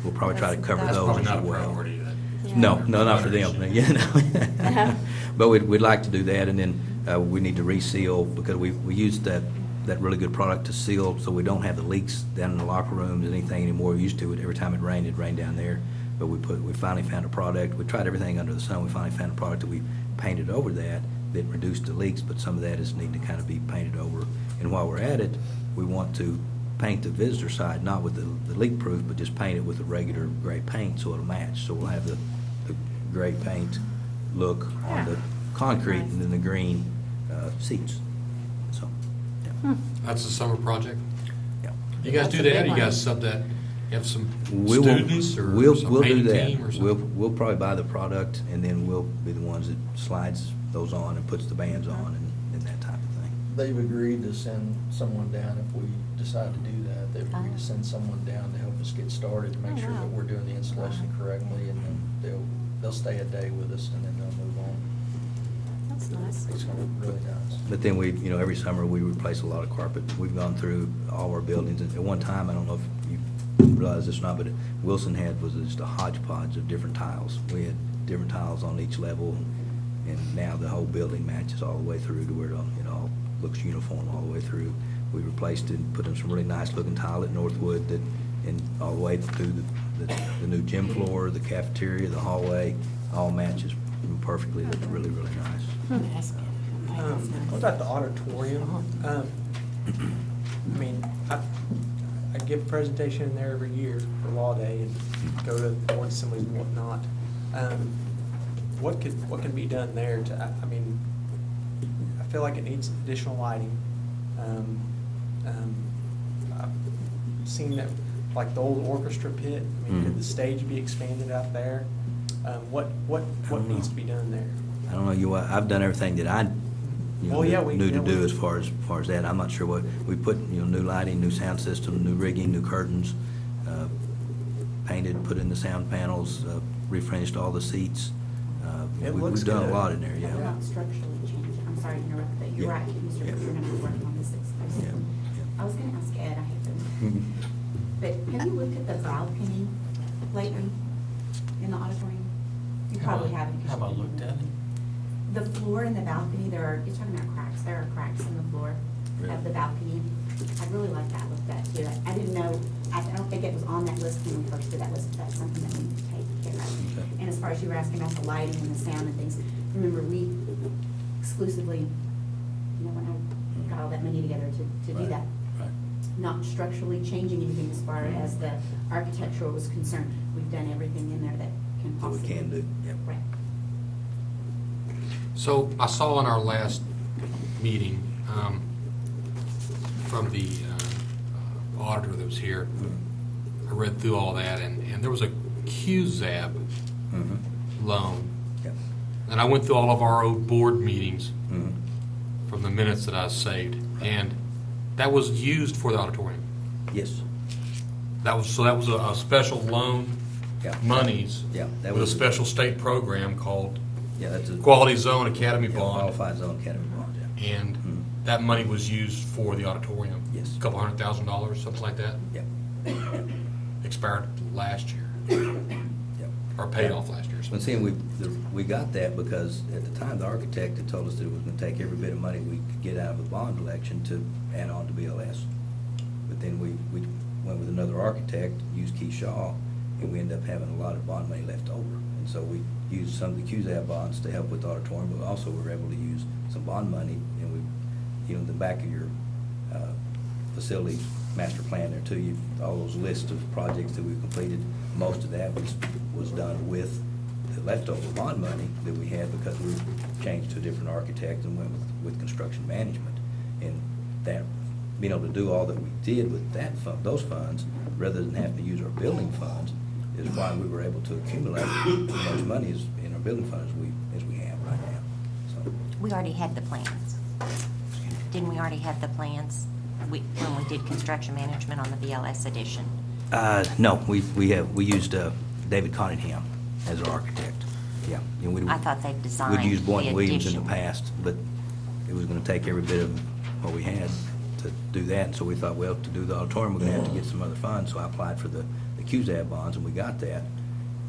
we'll probably try to cover That's those Probably as not a well. priority. Yeah. No, not for them. Yeah, no. But we'd like to do that, and then we need to reseal, because we used that really good product to seal, so we don't have the leaks down in the locker rooms and anything anymore. We used to, every time it rained down there. But we finally found a product. We tried everything under the sun. We finally found a product that we painted over that reduced the leaks, but some of that is needing to kind of be painted over. And while we're at it, we want to paint the visitor side, not with the leak proof, but just paint it with a regular gray paint so it'll match. So we'll have the gray paint look on the concrete, Nice. and then the green seats. So, yeah. That's the summer project? Yeah. You guys That's do a that, big or you one. guys sub that, you have some We will- students, or some we'll do painting that. team, or something? We'll probably buy the product, and then we'll be the ones that slides those on and puts the bands on and that type of thing. They've agreed to send someone down if we decide to do that. They've agreed to send someone down to help us get started, to make Oh, sure wow. that we're doing the installation correctly, and then they'll stay a day with us, and then they'll move on. That's nice. It's gonna look really nice. But then every summer, we replace a lot of carpet. We've gone through all our buildings, and at one time, I don't know if you realize this or not, but Wilson was just a hodgepodge of different tiles. We had different tiles on each level, and now the whole building matches all the way through to where it all looks uniform all the way through. We replaced it and put in some really nice looking tile at Northwood and all the way through the new gym floor, the cafeteria, the hallway, all matches perfectly. Looks really, really nice. What about the auditorium? I mean, I give a presentation in there every year for Law Day and go to board assemblies and whatnot. what can be done there to, I mean, I feel like it needs additional lighting. I've seen that, like the old orchestra pit, I mean, could the stage be expanded out there? What needs to be done there? I don't know, I've done everything that I, Well, yeah, we- knew to yeah, do we- as far as that. I'm not sure what, we put, new lighting, new sound system, new rigging, new curtains, painted, put in the sound panels, refurnished all the seats. It looks We've done good. a lot in there, We're yeah. not structurally changing, I'm sorry to interrupt, but you're Yeah. right, Mr. Yeah. You're gonna be working on this exclusively. Yeah. I was gonna ask Ed, I hate to, but have you looked at the balcony lately in the auditorium? You probably haven't. 'cause Have I you've been looked in at there. it? The floor in the balcony, you're talking about cracks, there are cracks in the floor Really? of the balcony. I'd really like that looked at too. I didn't know, I don't think it was on that list when we first did that list, but that's something that we need to take care of. Okay. And as far as you were asking about the lighting and the sound and things, remember, we exclusively, when I got all that money together to do Right, that, right. not structurally changing anything as far as the architectural was concerned. We've done everything in there that can That we possibly. can do, yeah. Right. So I saw in our last meeting, from the auditor that was here, I read through all that, and there was a QZAB Mhm. loan. Yep. And I went through all of our old board meetings Mhm. from the minutes that I saved, and that was used for the auditorium. Yes, That was a special loan Yeah. monies Yeah, that with a was- special state program called yeah, that's a. Quality Zone Academy Yeah, Bond. Qualified Zone Academy bond, yeah. And Mhm. that money was used for the auditorium. Yes. A couple $100,000, something like that. Yep. Expired last year, Yep. or paid off last year. But seeing, we got that because at the time, the architect had told us that it was gonna take every bit of money we could get out of the bond election to add on to BLS. But then we went with another architect, used Keyshaw, and we ended up having a lot of bond money left over. And so we used some of the QZAB bonds to help with the auditorium, but also we were able to use some bond money, and we, the back of your facility master plan there too, all those lists of projects that we've completed, most of that was done with the leftover bond money that we had because we changed to a different architect and went with construction management. And that, being able to do all that we did with that those funds, rather than have to use our building funds, is why we were able to accumulate as much money in our building fund as we have right now. So, We already had the plans. Didn't we already have the plans when we did construction management on the BLS edition? no, we used David Cunningham as our architect. Yeah. And I thought they designed we'd used Boynton the Williams in the addition. past, but it was gonna take every bit of what we had to do that. And so we thought, well, to do the auditorium, we're gonna have to get some other funds. So I applied for the QZAB bonds, and we got that.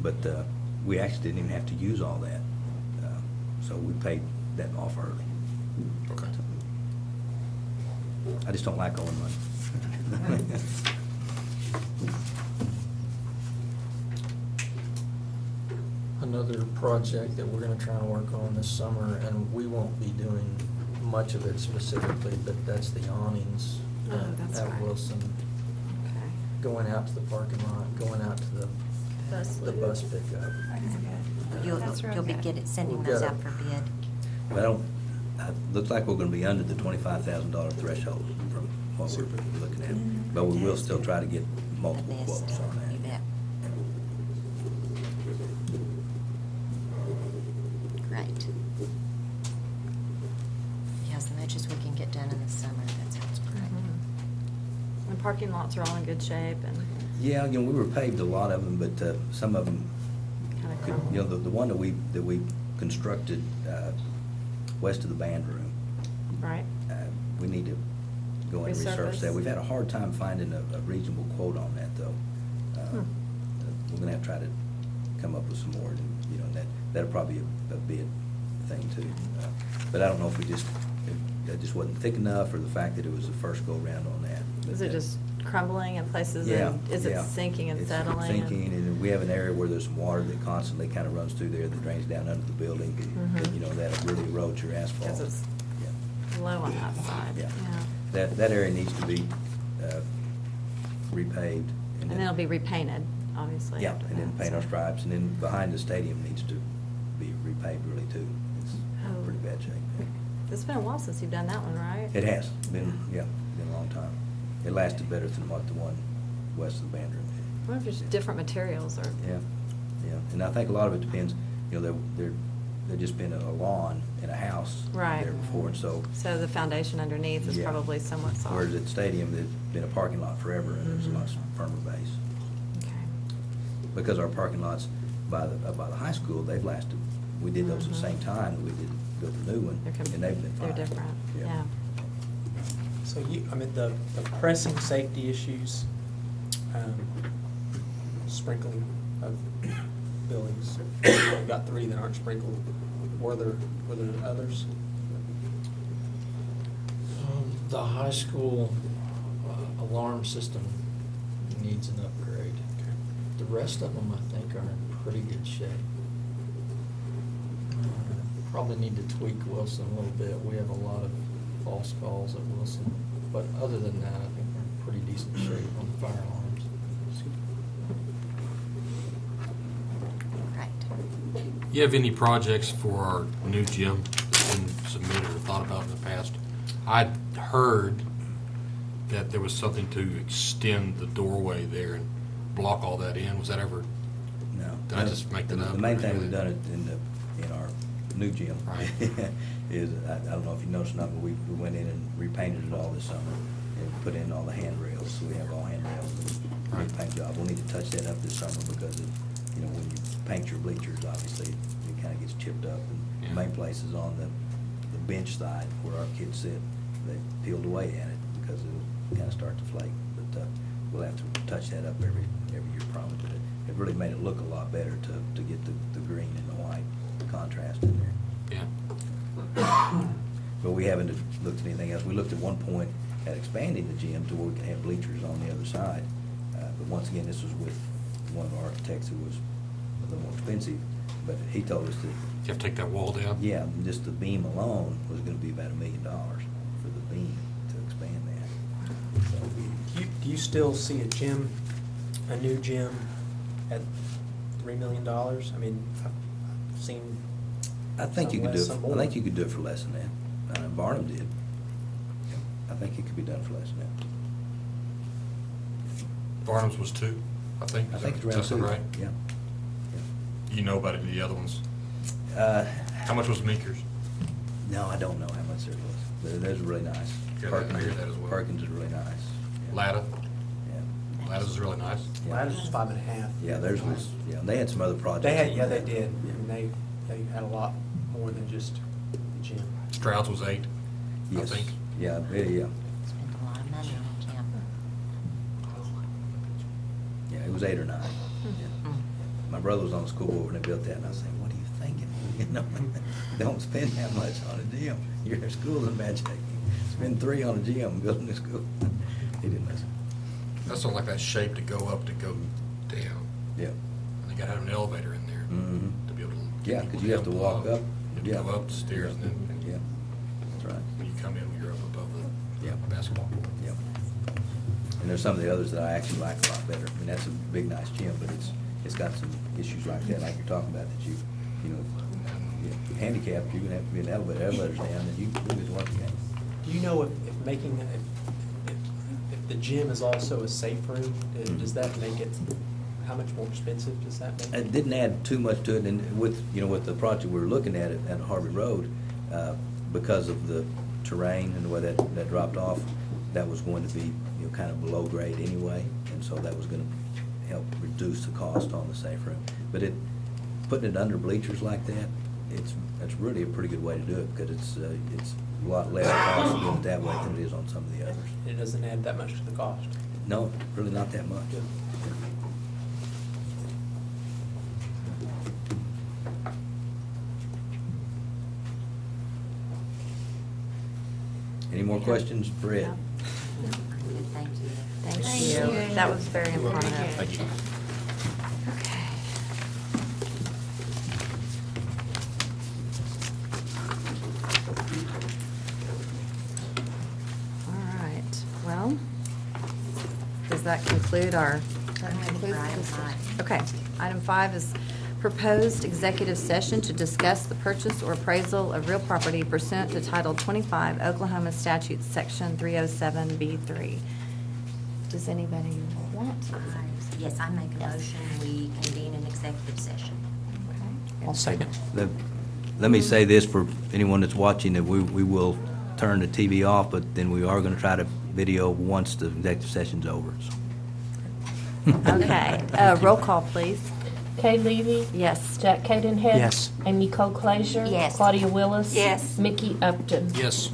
But we actually didn't even have to use all that. So we paid that off early. Okay. I just don't like owing money. Another project that we're gonna try and work on this summer, and we won't be doing much of it specifically, but that's the awnings Oh, that's at right. Wilson, Okay. going out to the parking lot, going out to the bus pickup. That's real You'll be good. sending We've those got out for bid. But looks like we're gonna be under the $25,000 threshold from what we're Super. looking at. But we will still try to get multiple The best, quotes on that. you bet. Great. Yeah, as much as we can get done in the summer, that sounds great. And parking lots are all in good shape and Yeah, we were paved a lot of them, but some of them, kind of crumbled. the one that we constructed west of the band room, Right? we need to go and research that. Resurface? We've had a hard time finding a reasonable quote on that, though. We're gonna have to try to come up with some more, and, that'll probably be a bid thing too. But I don't know if it just wasn't thick enough, or the fact that it was the first go-around on that. But Is it just crumbling in places? Yeah. And is it yeah. sinking and It's settling? sinking, and we have an area where there's some water that constantly kind of runs through there that drains down under the building. And, Mhm. that really erodes your asphalt. Because it's Yeah. low on that side. Yeah. Yeah. That area needs to be repaved. And then it'll be repainted, obviously. Yeah, after and then that, paint our so. stripes, and then behind the stadium needs to be repaved really too. It's Oh. pretty bad shape. It's been a while since you've done that one, right? It has been, yeah, been a long time. It lasted better than what the one west of the band room did. I wonder if it's different materials or. Yeah, yeah, and I think a lot of it depends, you know, there just been a lawn in a house Right. there before, and so. So the foundation underneath is Yeah. probably somewhat soft. Whereas at the stadium, it's been a parking lot forever, and there's a much Mhm. firmer base. Okay. Because our parking lots by the high school, they've lasted, we did those at the Mhm. same time that we did build the new one, They're com- and they've been fine. They're different, yeah. So I mean, the pressing safety issues, sprinkling of buildings, we've got 3 that aren't sprinkled. Were there others? The high school alarm system needs an upgrade. The rest of them, I think, are in pretty good shape. Probably need to tweak Wilson a little bit. We have a lot of false calls at Wilson. But other than that, I think we're in pretty decent shape on the fire alarms. Right. You have any projects for our new gym that's been submitted or thought about in the past? I'd heard that there was something to extend the doorway there and block all that in. Was that ever? No. Did I just make that up? The main thing we've done it in our new gym Right. is, I don't know if you noticed or not, but we went in and repainted it all this summer and put in all the handrails, so we have all handrails and Right. repaint job. We'll need to touch that up this summer because it, you know, when you paint your bleachers, obviously, it kind of gets chipped up. And Yeah. the main place is on the bench side where our kids sit. They peeled away at it because it'll kind of start to flake. But we'll have to touch that up every year probably. But it really made it look a lot better to get the green and the white contrast in there. Yeah. But we haven't looked at anything else. We looked at one point at expanding the gym to where we could have bleachers on the other side. But once again, this was with one of our architects who was a little more expensive. But he told us that, You have to take that wall down? yeah, just the beam alone was gonna be about $1 million for the beam to expand that. So Do you still see a new gym at $3 million? I mean, I've seen. I think you some could do less, it, some I more. think you could do it for less than that. Barnum did. I think it could be done for less than that. Barnum's was 2, I think. I think it's Is around that 2. right? Yeah. You know about any of the other ones? Yeah. How much was Meeker's? No, I don't know how much there was. But those are really nice. Yeah, I hear that as well. Perkins is really nice. Yeah. Latta? Yeah. Latta's is really nice. Yeah. Ladders was 5.5. Yeah, theirs was, yeah, they had some other projects. They had, on yeah, they that. did. Yeah. I mean, they had a lot more than just the gym. Stroud's was 8, I Yes. think. Yeah, yeah. Spend a lot of money on a gym. Yeah, it was 8 or 9. Yeah. Mm. My brother was on the school board when they built that, and I said, what are you thinking? You know, don't spend that much on a gym. Your school's in bad shape. Spend 3 on a gym, building a school. He didn't listen. That's not like that shape to go up, to go down. Yeah. They gotta have an elevator in there Mhm. to be able to. Yeah, 'cause you have to walk up. You Yeah. have to go up the stairs and then. Yeah, that's right. When you come in, you're up above the Yeah. basketball court. Yep. And there's some of the others that I actually like a lot better. I mean, that's a big, nice gym, but it's got some issues like that, like you're talking about, that you know, you're handicapped, you're gonna have to be in the elevator's down, and you get to watch the game. Do you know if making, if the gym is also a safe room, does that make it, how much more expensive does that make it? It didn't add too much to it, and with, you know, with the project we were looking at Harvey Road, because of the terrain and the way that dropped off, that was going to be, you know, kind of below grade anyway, and so that was gonna help reduce the cost on the safe room. But putting it under bleachers like that, that's really a pretty good way to do it, because it's a lot less cost doing it that way than it is on some of the others. It doesn't add that much to the cost. No, really not that much. Any more questions for Ed? Thank you. Thank Thank you. you. That was very informative. Thank you. Okay. All right, well, does that conclude our? I'm ready for item 5. Okay, item 5 is Proposed executive session to discuss the purchase or appraisal of real property pursuant to Title 25 Oklahoma Statutes, Section 307B3. Does anybody want to? Yes, I make a motion, we convene an executive session. I'll second. Let me say this for anyone that's watching, that we will turn the TV off, but then we are going to try to video once the executive session's over. So. Okay, roll call, please. Kay Levy? Yes. Jack Cadenhead? Yes. Amy Cole Frazier? Yes. Claudia Willis? Yes. Mickey Upton? Yes.